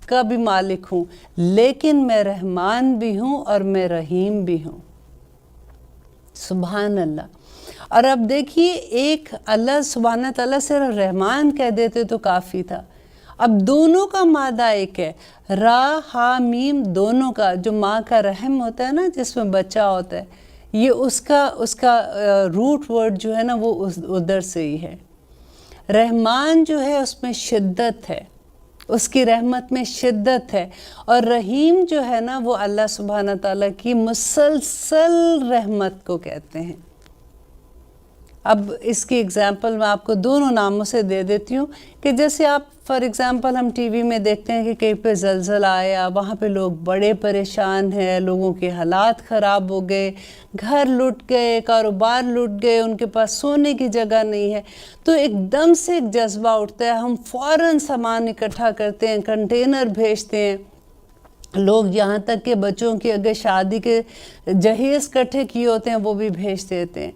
کا بھی مالک ہوں، لیکن میں رحمان بھی ہوں اور میں رحیم بھی ہوں۔ سبحان اللہ۔ اور اب دیکھیے، ایک اللہ سبحانہ تعالیٰ صرف رحمان کہہ دیتے تو کافی تھا، اب دونوں کا مادہ ایک ہے، را ہا میم، دونوں کا، جو ماں کا رحم ہوتا ہے نا جس میں بچہ ہوتا ہے، یہ اس کا روٹ ورڈ جو ہے نا وہ ادھر سے ہی ہے۔ رحمان جو ہے اس میں شدت ہے، اس کی رحمت میں شدت ہے، اور رحیم جو ہے نا وہ اللہ سبحانہ تعالیٰ کی مسلسل رحمت کو کہتے ہیں۔ اب اس کی اگزامپل میں آپ کو دونوں ناموں سے دے دیتی ہوں کہ جیسے آپ فار ایگزامپل ہم ٹی وی میں دیکھتے ہیں کہ کہیں پہ زلزلہ آیا، وہاں پہ لوگ بڑے پریشان ہیں، لوگوں کے حالات خراب ہو گئے، گھر لٹ گئے، کاروبار لٹ گئے، ان کے پاس سونے کی جگہ نہیں ہے، تو ایک دم سے ایک جذبہ اٹھتا ہے، ہم فوراً سامان اکٹھا کرتے ہیں، کنٹینر بھیجتے ہیں، لوگ یہاں تک کہ بچوں کی اگر شادی کے جہیز اکٹھے کیے ہوتے ہیں وہ بھی بھیج دیتے ہیں۔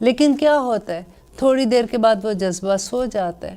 لیکن کیا ہوتا ہے، تھوڑی دیر کے بعد وہ جذبہ سو جاتا ہے،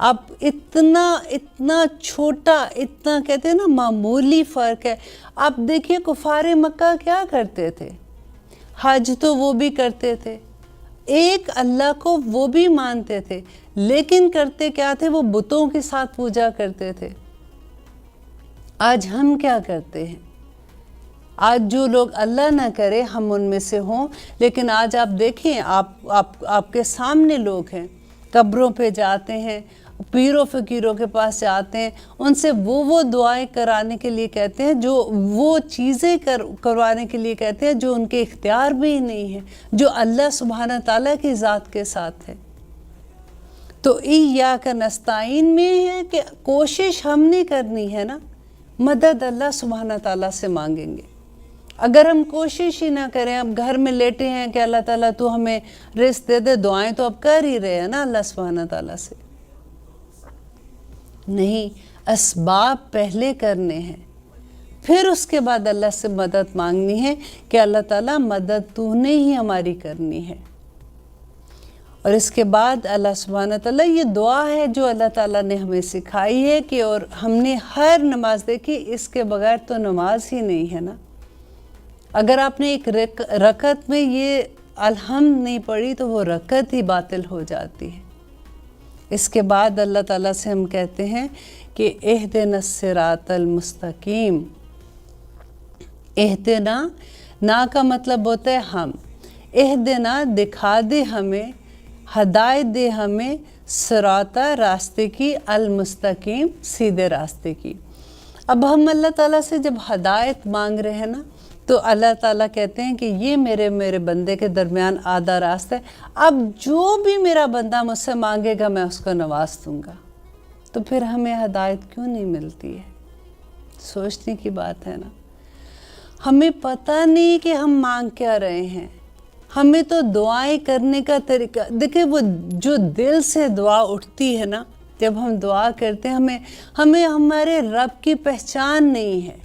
اب اتنا چھوٹا، اتنا کہتے ہیں نا معمولی فرق ہے. آپ دیکھیے کفار مکہ کیا کرتے تھے، حج تو وہ بھی کرتے تھے، ایک اللہ کو وہ بھی مانتے تھے، لیکن کرتے کیا تھے، وہ بتوں کے ساتھ پوجا کرتے تھے. آج ہم کیا کرتے ہیں؟ آج جو لوگ اللہ نہ کرے ہم ان میں سے ہوں، لیکن آج آپ دیکھیں، آپ کے سامنے لوگ ہیں، قبروں پہ جاتے ہیں، پیروں فقیروں کے پاس جاتے ہیں، ان سے وہ دعائیں کرانے کے لیے کہتے ہیں، جو وہ چیزیں کروانے کے لیے کہتے ہیں جو ان کے اختیار میں ہی نہیں ہے، جو اللہ سبحانہ تعالیٰ کی ذات کے ساتھ ہے. تو ایاک نستعین میں ہے کہ کوشش ہم نے کرنی ہے نا، مدد اللہ سبحانہ تعالیٰ سے مانگیں گے. اگر ہم کوشش ہی نہ کریں، اب گھر میں لیٹے ہیں کہ اللہ تعالیٰ تو ہمیں رزق دے دے، دعائیں تو اب کر ہی رہے ہیں نا اللہ سبحانہ تعالیٰ سے. نہیں، اسباب پہلے کرنے ہیں، پھر اس کے بعد اللہ سے مدد مانگنی ہے کہ اللہ تعالیٰ مدد تو نے ہی ہماری کرنی ہے. اور اس کے بعد اللہ سبحانہ تعالیٰ، یہ دعا ہے جو اللہ تعالیٰ نے ہمیں سکھائی ہے کہ، اور ہم نے ہر نماز دیکھی، اس کے بغیر تو نماز ہی نہیں ہے نا. اگر آپ نے ایک رکعت میں یہ الحمد نہیں پڑھی تو وہ رکعت ہی باطل ہو جاتی ہے. اس کے بعد اللہ تعالیٰ سے ہم کہتے ہیں کہ اہدنا الصراط المستقیم. اہدنا، نا کا مطلب ہوتا ہے ہم، اہدنا دکھا دے ہمیں، ہدایت دے ہمیں، صراط راستے کی، المستقیم سیدھے راستے کی. اب ہم اللہ تعالیٰ سے جب ہدایت مانگ رہے ہیں نا، تو اللہ تعالیٰ کہتے ہیں کہ یہ میرے بندے کے درمیان آدھا راستہ ہے، اب جو بھی میرا بندہ مجھ سے مانگے گا میں اس کو نواز دوں گا. تو پھر ہمیں ہدایت کیوں نہیں ملتی ہے؟ سوچنے کی بات ہے نا. ہمیں پتہ نہیں کہ ہم مانگ کیا رہے ہیں. ہمیں تو دعائیں کرنے کا طریقہ دیکھیں، وہ جو دل سے دعا اٹھتی ہے نا، جب ہم دعا کرتے ہیں، ہمیں ہمارے رب کی پہچان نہیں ہے.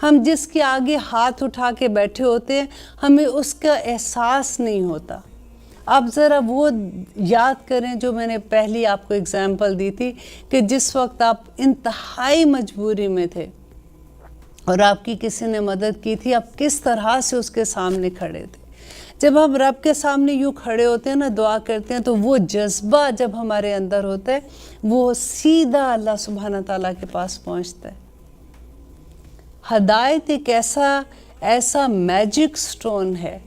ہم جس کے آگے ہاتھ اٹھا کے بیٹھے ہوتے ہیں، ہمیں اس کا احساس نہیں ہوتا. آپ ذرا وہ یاد کریں جو میں نے پہلی آپ کو اگزامپل دی تھی، کہ جس وقت آپ انتہائی مجبوری میں تھے اور آپ کی کسی نے مدد کی تھی، آپ کس طرح سے اس کے سامنے کھڑے تھے. جب ہم رب کے سامنے یوں کھڑے ہوتے ہیں نا، دعا کرتے ہیں، تو وہ جذبہ جب ہمارے اندر ہوتا ہے، وہ سیدھا اللہ سبحانہ تعالیٰ کے پاس پہنچتا ہے. ہدایت ایک ایسا میجک سٹون ہے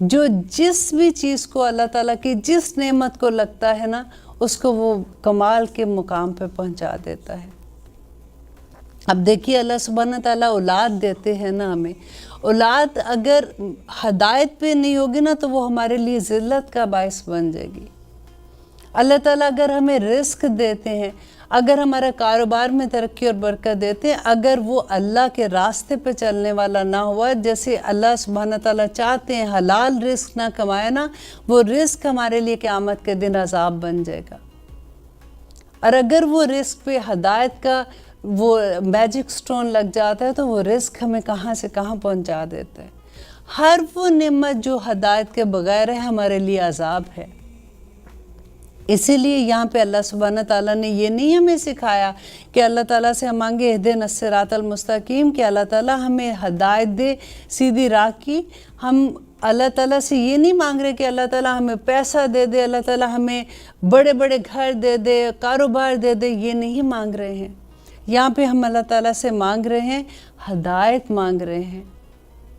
جو جس بھی چیز کو اللہ تعالیٰ کی جس نعمت کو لگتا ہے نا، اس کو وہ کمال کے مقام پہ پہنچا دیتا ہے. اب دیکھیے اللہ سبحانہ تعالیٰ اولاد دیتے ہیں نا ہمیں. اولاد اگر ہدایت پہ نہیں ہوگی نا، تو وہ ہمارے لیے ذلت کا باعث بن جائے گی. اللہ تعالیٰ اگر ہمیں رزق دیتے ہیں، اگر ہمارا کاروبار میں ترقی اور برکت دیتے ہیں، اگر وہ اللہ کے راستے پہ چلنے والا نہ ہوا، جیسے اللہ سبحانہ تعالیٰ چاہتے ہیں حلال رزق نہ کمائے نا، وہ رزق ہمارے لیے قیامت کے دن عذاب بن جائے گا. اور اگر وہ رزق پہ ہدایت کا وہ میجک سٹون لگ جاتا ہے، تو وہ رزق ہمیں کہاں سے کہاں پہنچا دیتا ہے. ہر وہ نعمت جو ہدایت کے بغیر ہے، ہمارے لیے عذاب ہے. اسی لیے یہاں پہ اللہ سبحانہ تعالیٰ نے یہ نہیں ہمیں سکھایا کہ اللہ تعالیٰ سے ہم مانگے اہدنا الصراط المستقیم، کہ اللہ تعالیٰ ہمیں ہدایت دے سیدھی راہ کی. ہم اللہ تعالیٰ سے یہ نہیں مانگ رہے کہ اللہ تعالیٰ ہمیں پیسہ دے دے، اللہ تعالیٰ ہمیں بڑے بڑے گھر دے دے، کاروبار دے دے، یہ نہیں مانگ رہے ہیں. یہاں پہ ہم اللہ تعالیٰ سے مانگ رہے ہیں، ہدایت مانگ رہے ہیں،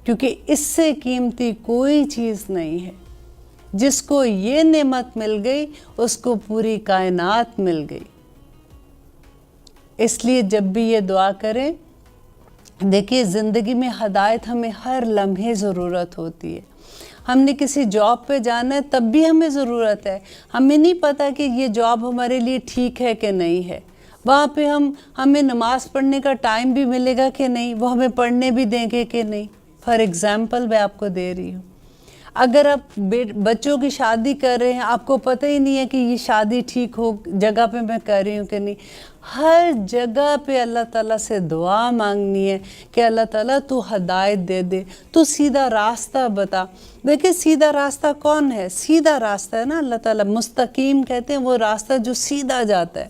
کیونکہ اس سے قیمتی کوئی چیز نہیں ہے. جس کو یہ نعمت مل گئی، اس کو پوری کائنات مل گئی. اس لیے جب بھی یہ دعا کریں، دیکھیے زندگی میں ہدایت ہمیں ہر لمحے ضرورت ہوتی ہے. ہم نے کسی جاب پہ جانا ہے، تب بھی ہمیں ضرورت ہے. ہمیں نہیں پتہ کہ یہ جاب ہمارے لیے ٹھیک ہے کہ نہیں ہے. وہاں پہ ہمیں نماز پڑھنے کا ٹائم بھی ملے گا کہ نہیں، وہ ہمیں پڑھنے بھی دیں گے کہ نہیں. فار ایگزامپل میں آپ کو دے رہی ہوں. اگر آپ بچوں کی شادی کر رہے ہیں، آپ کو پتہ ہی نہیں ہے کہ یہ شادی ٹھیک ہو جگہ پہ میں کر رہی ہوں کہ نہیں، ہر جگہ پہ اللہ تعالیٰ سے دعا مانگنی ہے کہ اللہ تعالیٰ تو ہدایت دے دے، تو سیدھا راستہ بتا۔ دیکھیں سیدھا راستہ کون ہے؟ سیدھا راستہ ہے نا اللہ تعالیٰ، مستقیم کہتے ہیں وہ راستہ جو سیدھا جاتا ہے۔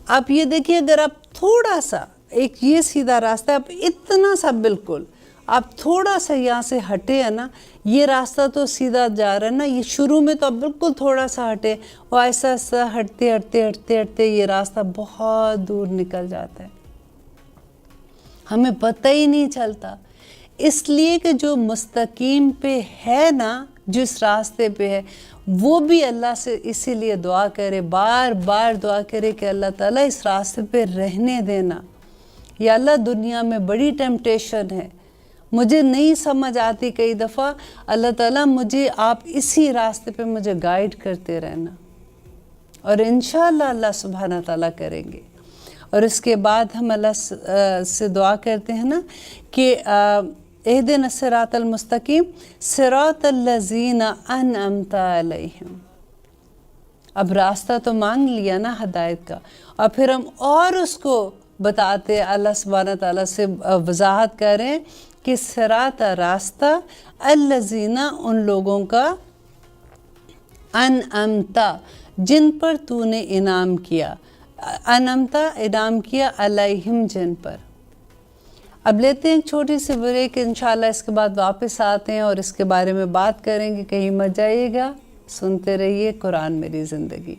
آپ یہ دیکھیے اگر آپ تھوڑا سا ایک یہ سیدھا راستہ ہے، آپ اتنا سا بالکل آپ تھوڑا سا یہاں سے ہٹے ہیں نا، یہ راستہ تو سیدھا جا رہا ہے نا، یہ شروع میں تو آپ بالکل تھوڑا سا ہٹے، وہ ایسا ایسا ہٹتے ہٹتے ہٹتے ہٹتے یہ راستہ بہت دور نکل جاتا ہے، ہمیں پتہ ہی نہیں چلتا۔ اس لیے کہ جو مستقیم پہ ہے نا، جس راستے پہ ہے، وہ بھی اللہ سے اسی لیے دعا کرے، بار بار دعا کرے کہ اللہ تعالیٰ اس راستے پہ رہنے دینا، یا اللہ دنیا میں بڑی ٹیمپٹیشن ہے، مجھے نہیں سمجھ آتی کئی دفعہ، اللہ تعالیٰ مجھے آپ اسی راستے پہ مجھے گائیڈ کرتے رہنا، اور انشاءاللہ اللہ سبحانہ تعالیٰ کریں گے۔ اور اس کے بعد ہم اللہ سے دعا کرتے ہیں نا کہ اہدنا الصراط المستقیم صراط الذین انعمت علیہم۔ اب راستہ تو مانگ لیا نا ہدایت کا، اور پھر ہم اور اس کو بتاتے اللہ سبحانہ تعالیٰ سے وضاحت کریں کہ صراط راستہ الذین ان لوگوں کا انعمتا جن پر تو نے انعام کیا، انعمتا انعام کیا علیہم جن پر۔ اب لیتے ہیں ایک چھوٹی سی بریک، انشاءاللہ اس کے بعد واپس آتے ہیں اور اس کے بارے میں بات کریں گے، کہیں مت جائیے گا، سنتے رہیے قرآن میری زندگی۔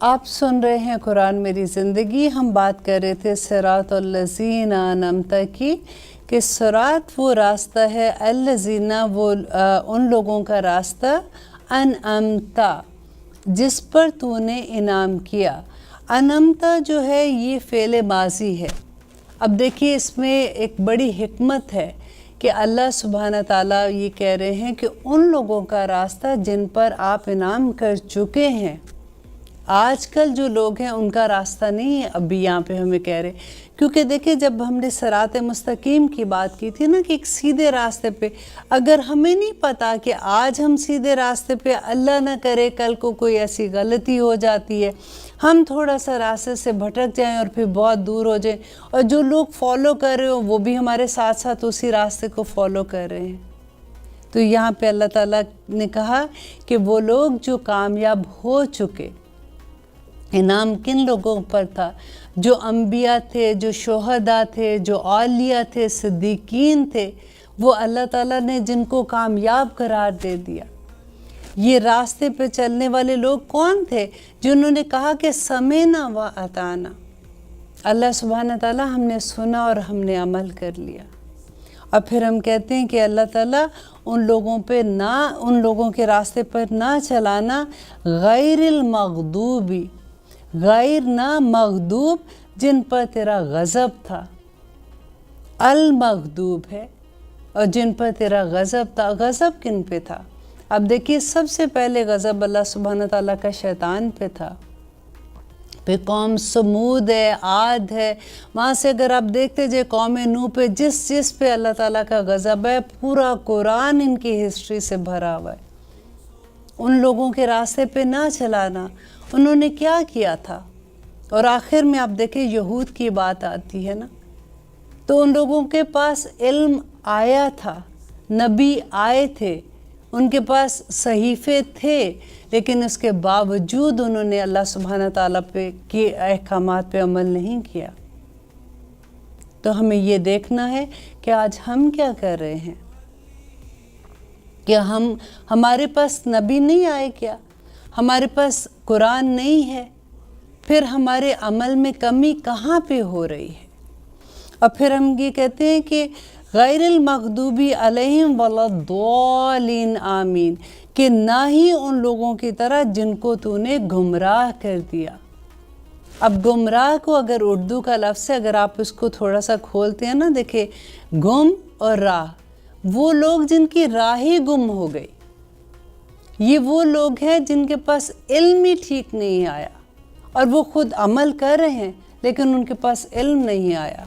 آپ سن رہے ہیں قرآن میری زندگی، ہم بات کر رہے تھے صراط الذین انعمت کی، کہ صراط وہ راستہ ہے، الذین وہ ان لوگوں کا راستہ، انعمتا جس پر تو نے انعام کیا۔ انعمتا جو ہے یہ فعل ماضی ہے۔ اب دیکھیے اس میں ایک بڑی حکمت ہے کہ اللہ سبحانہ تعالیٰ یہ کہہ رہے ہیں کہ ان لوگوں کا راستہ جن پر آپ انعام کر چکے ہیں۔ آج کل جو لوگ ہیں ان کا راستہ نہیں ہے ابھی یہاں پہ ہمیں کہہ رہے، کیونکہ دیکھیں جب ہم نے صراط مستقیم کی بات کی تھی نا کہ ایک سیدھے راستے پہ، اگر ہمیں نہیں پتا کہ آج ہم سیدھے راستے پہ، اللہ نہ کرے کل کو کوئی ایسی غلطی ہو جاتی ہے، ہم تھوڑا سا راستے سے بھٹک جائیں اور پھر بہت دور ہو جائیں، اور جو لوگ فالو کر رہے ہو وہ بھی ہمارے ساتھ ساتھ اسی راستے کو فالو کر رہے ہیں، تو یہاں پہ اللہ تعالیٰ نے کہا کہ وہ لوگ جو کامیاب ہو چکے، انعام کن لوگوں پر تھا؟ جو انبیاء تھے، جو شہداء تھے، جو اولیاء تھے، صدیقین تھے، وہ اللہ تعالیٰ نے جن کو کامیاب قرار دے دیا۔ یہ راستے پہ چلنے والے لوگ کون تھے؟ جنہوں نے کہا کہ سمعنا و اطعنا، اللہ سبحانہ تعالیٰ ہم نے سنا اور ہم نے عمل کر لیا۔ اور پھر ہم کہتے ہیں کہ اللہ تعالیٰ ان لوگوں پہ نہ، ان لوگوں کے راستے پر نہ چلانا، غیر المغضوبی، غیر نہ مغضوب جن پر تیرا غضب تھا، المغضوب ہے، اور جن پر تیرا غضب تھا، غضب کن پہ تھا؟ اب دیکھیے سب سے پہلے غضب اللہ سبحانہ تعالیٰ کا شیطان پہ تھا، پھر قوم سمود ہے، عاد ہے، وہاں سے اگر آپ دیکھتے جائے قوم نوح پہ، جس پہ اللہ تعالیٰ کا غضب ہے، پورا قرآن ان کی ہسٹری سے بھرا ہوا ہے۔ ان لوگوں کے راستے پہ نہ چلانا، انہوں نے کیا کیا تھا؟ اور آخر میں آپ دیکھیں یہود کی بات آتی ہے نا، تو ان لوگوں کے پاس علم آیا تھا، نبی آئے تھے، ان کے پاس صحیفے تھے، لیکن اس کے باوجود انہوں نے اللہ سبحانہ تعالیٰ پہ کے احکامات پہ عمل نہیں کیا۔ تو ہمیں یہ دیکھنا ہے کہ آج ہم کیا کر رہے ہیں، کہ ہمارے پاس نبی نہیں آئے کیا، ہمارے پاس قرآن نہیں ہے، پھر ہمارے عمل میں کمی کہاں پہ ہو رہی ہے؟ اور پھر ہم یہ کہتے ہیں کہ غیر المغضوبی علیہم ولا الضالین آمین، کہ نہ ہی ان لوگوں کی طرح جن کو تو نے گمراہ کر دیا۔ اب گمراہ کو اگر اردو کا لفظ ہے، اگر آپ اس کو تھوڑا سا کھولتے ہیں نا، دیکھیں گم اور راہ، وہ لوگ جن کی راہ ہی گم ہو گئی، یہ وہ لوگ ہیں جن کے پاس علم ہی ٹھیک نہیں آیا، اور وہ خود عمل کر رہے ہیں لیکن ان کے پاس علم نہیں آیا،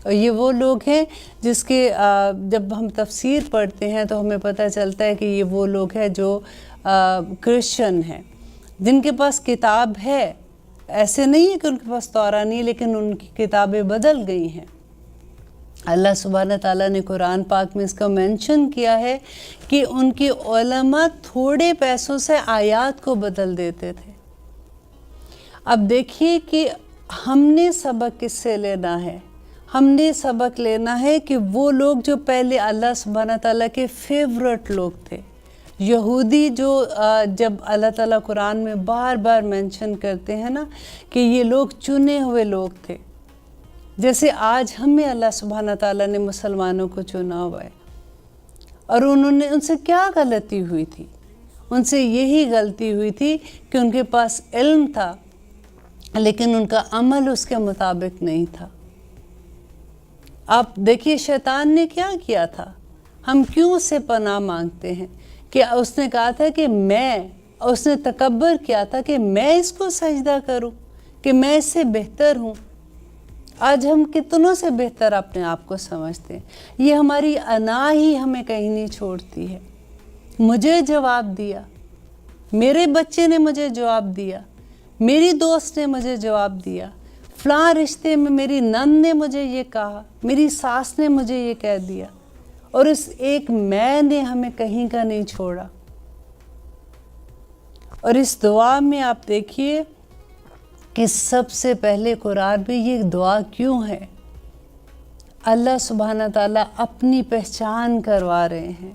اور یہ وہ لوگ ہیں جس کے جب ہم تفسیر پڑھتے ہیں تو ہمیں پتہ چلتا ہے کہ یہ وہ لوگ ہیں جو کرسچن ہیں، جن کے پاس کتاب ہے. ایسے نہیں ہے کہ ان کے پاس تورات نہیں، لیکن ان کی کتابیں بدل گئی ہیں. اللہ سبحانہ تعالیٰ نے قرآن پاک میں اس کا مینشن کیا ہے کہ ان کی علماء تھوڑے پیسوں سے آیات کو بدل دیتے تھے. اب دیکھیے کہ ہم نے سبق کس سے لینا ہے؟ ہم نے سبق لینا ہے کہ وہ لوگ جو پہلے اللہ سبحانہ تعالیٰ کے فیورٹ لوگ تھے، یہودی، جو جب اللہ تعالیٰ قرآن میں بار بار مینشن کرتے ہیں نا کہ یہ لوگ چنے ہوئے لوگ تھے، جیسے آج ہمیں اللہ سبحانہ تعالیٰ نے مسلمانوں کو چنا ہوا ہے. اور ان سے کیا غلطی ہوئی تھی؟ ان سے یہی غلطی ہوئی تھی کہ ان کے پاس علم تھا لیکن ان کا عمل اس کے مطابق نہیں تھا. آپ دیکھیے شیطان نے کیا کیا تھا، ہم کیوں اس سے پناہ مانگتے ہیں کہ اس نے کہا تھا کہ اس نے تکبر کیا تھا کہ میں اس کو سجدہ کروں، کہ میں اس سے بہتر ہوں. آج ہم کتنوں سے بہتر اپنے آپ کو سمجھتے ہیں. یہ ہماری انا ہی ہمیں کہیں نہیں چھوڑتی ہے. مجھے جواب دیا، میرے بچے نے مجھے جواب دیا، میری دوست نے مجھے جواب دیا، فلاں رشتے میں میری نند نے مجھے یہ کہا، میری ساس نے مجھے یہ کہہ دیا، اور اس ایک میں نے ہمیں کہیں کا نہیں چھوڑا. اور اس دعا میں آپ دیکھیے کہ سب سے پہلے قرآن میں یہ دعا کیوں ہے؟ اللہ سبحانہ تعالیٰ اپنی پہچان کروا رہے ہیں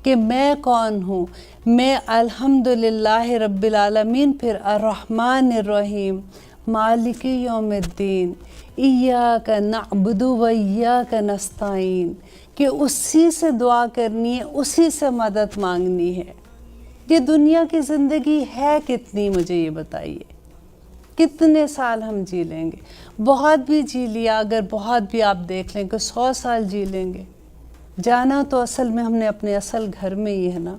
کہ میں کون ہوں. میں الحمدللہ رب العالمین، پھر الرحمن الرحیم، مالک یوم الدین، ایاک نعبد و ایاک نستعین، کہ اسی سے دعا کرنی ہے، اسی سے مدد مانگنی ہے. یہ دنیا کی زندگی ہے کتنی، مجھے یہ بتائیے، کتنے سال ہم جی لیں گے؟ بہت بھی جی لیا، اگر بہت بھی آپ دیکھ لیں کہ 100 سال جی لیں گے. جانا تو اصل میں ہم نے اپنے اصل گھر میں ہی ہے نا.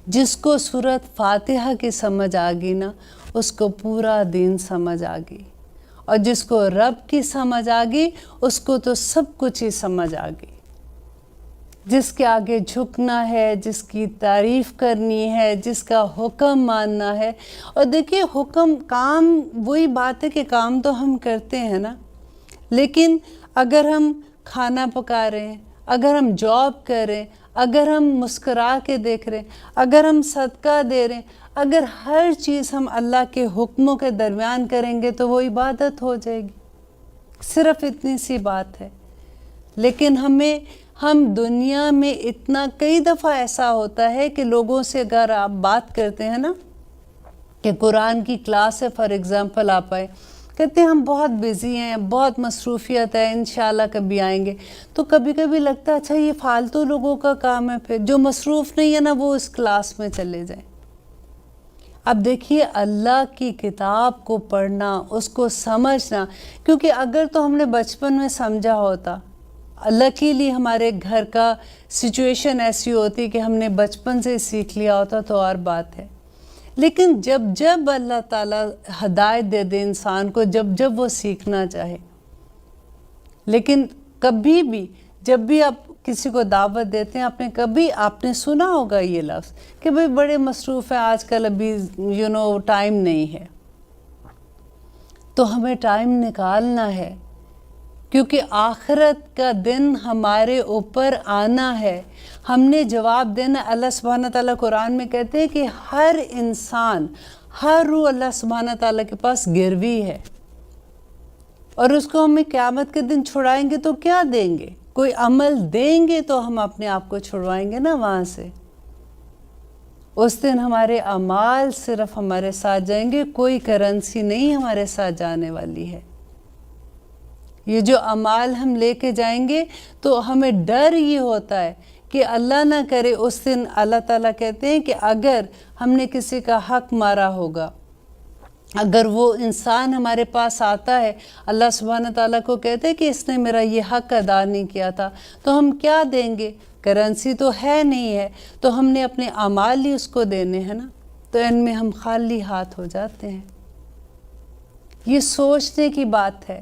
جس کو سورۃ فاتحہ کی سمجھ آ گئی نا، اس کو پورا دین سمجھ آ گئی، اور جس کو رب کی سمجھ آ گئی اس کو تو سب کچھ ہی سمجھ آ گئی. جس کے آگے جھکنا ہے، جس کی تعریف کرنی ہے، جس کا حکم ماننا ہے. اور دیکھیے حکم، کام وہی بات ہے کہ کام تو ہم کرتے ہیں نا، لیکن اگر ہم کھانا پکا رہے ہیں، اگر ہم جاب کر رہے ہیں، اگر ہم مسکرا کے دیکھ رہے ہیں، اگر ہم صدقہ دے رہے ہیں، اگر ہر چیز ہم اللہ کے حکموں کے درمیان کریں گے تو وہ عبادت ہو جائے گی. صرف اتنی سی بات ہے. لیکن ہم دنیا میں اتنا، کئی دفعہ ایسا ہوتا ہے کہ لوگوں سے اگر آپ بات کرتے ہیں نا کہ قرآن کی کلاس ہے، فار ایگزامپل آپ آئے، کہتے ہیں ہم بہت بیزی ہیں، بہت مصروفیت ہے، انشاءاللہ کبھی آئیں گے. تو کبھی کبھی لگتا ہے اچھا یہ فالتو لوگوں کا کام ہے، پھر جو مصروف نہیں ہے نا وہ اس کلاس میں چلے جائیں. اب دیکھیے اللہ کی کتاب کو پڑھنا، اس کو سمجھنا، کیونکہ اگر تو ہم نے بچپن میں سمجھا ہوتا، لکیلی ہمارے گھر کا سچویشن ایسی ہوتی کہ ہم نے بچپن سے سیکھ لیا ہوتا تو اور بات ہے. لیکن جب اللہ تعالیٰ ہدایت دے دے انسان کو، جب وہ سیکھنا چاہے. لیکن کبھی بھی جب بھی آپ کسی کو دعوت دیتے ہیں، آپ نے سنا ہوگا یہ لفظ کہ بھئی بڑے مصروف ہیں آج کل، ابھی ٹائم نہیں ہے. تو ہمیں ٹائم نکالنا ہے، کیونکہ آخرت کا دن ہمارے اوپر آنا ہے. ہم نے جواب دینا. اللہ سبحانہ تعالیٰ قرآن میں کہتے ہیں کہ ہر انسان، ہر روح اللہ سبحانہ تعالیٰ کے پاس گروی ہے، اور اس کو ہمیں قیامت کے دن چھڑائیں گے تو کیا دیں گے؟ کوئی عمل دیں گے تو ہم اپنے آپ کو چھڑوائیں گے نا وہاں سے. اس دن ہمارے اعمال صرف ہمارے ساتھ جائیں گے، کوئی کرنسی نہیں ہمارے ساتھ جانے والی ہے. یہ جو اعمال ہم لے کے جائیں گے تو ہمیں ڈر یہ ہوتا ہے کہ اللہ نہ کرے اس دن. اللہ تعالیٰ کہتے ہیں کہ اگر ہم نے کسی کا حق مارا ہوگا، اگر وہ انسان ہمارے پاس آتا ہے، اللہ سبحانہ تعالیٰ کو کہتے ہیں کہ اس نے میرا یہ حق ادا نہیں کیا تھا، تو ہم کیا دیں گے؟ کرنسی تو ہے نہیں ہے، تو ہم نے اپنے اعمال ہی اس کو دینے ہیں نا. تو ان میں ہم خالی ہاتھ ہو جاتے ہیں. یہ سوچنے کی بات ہے.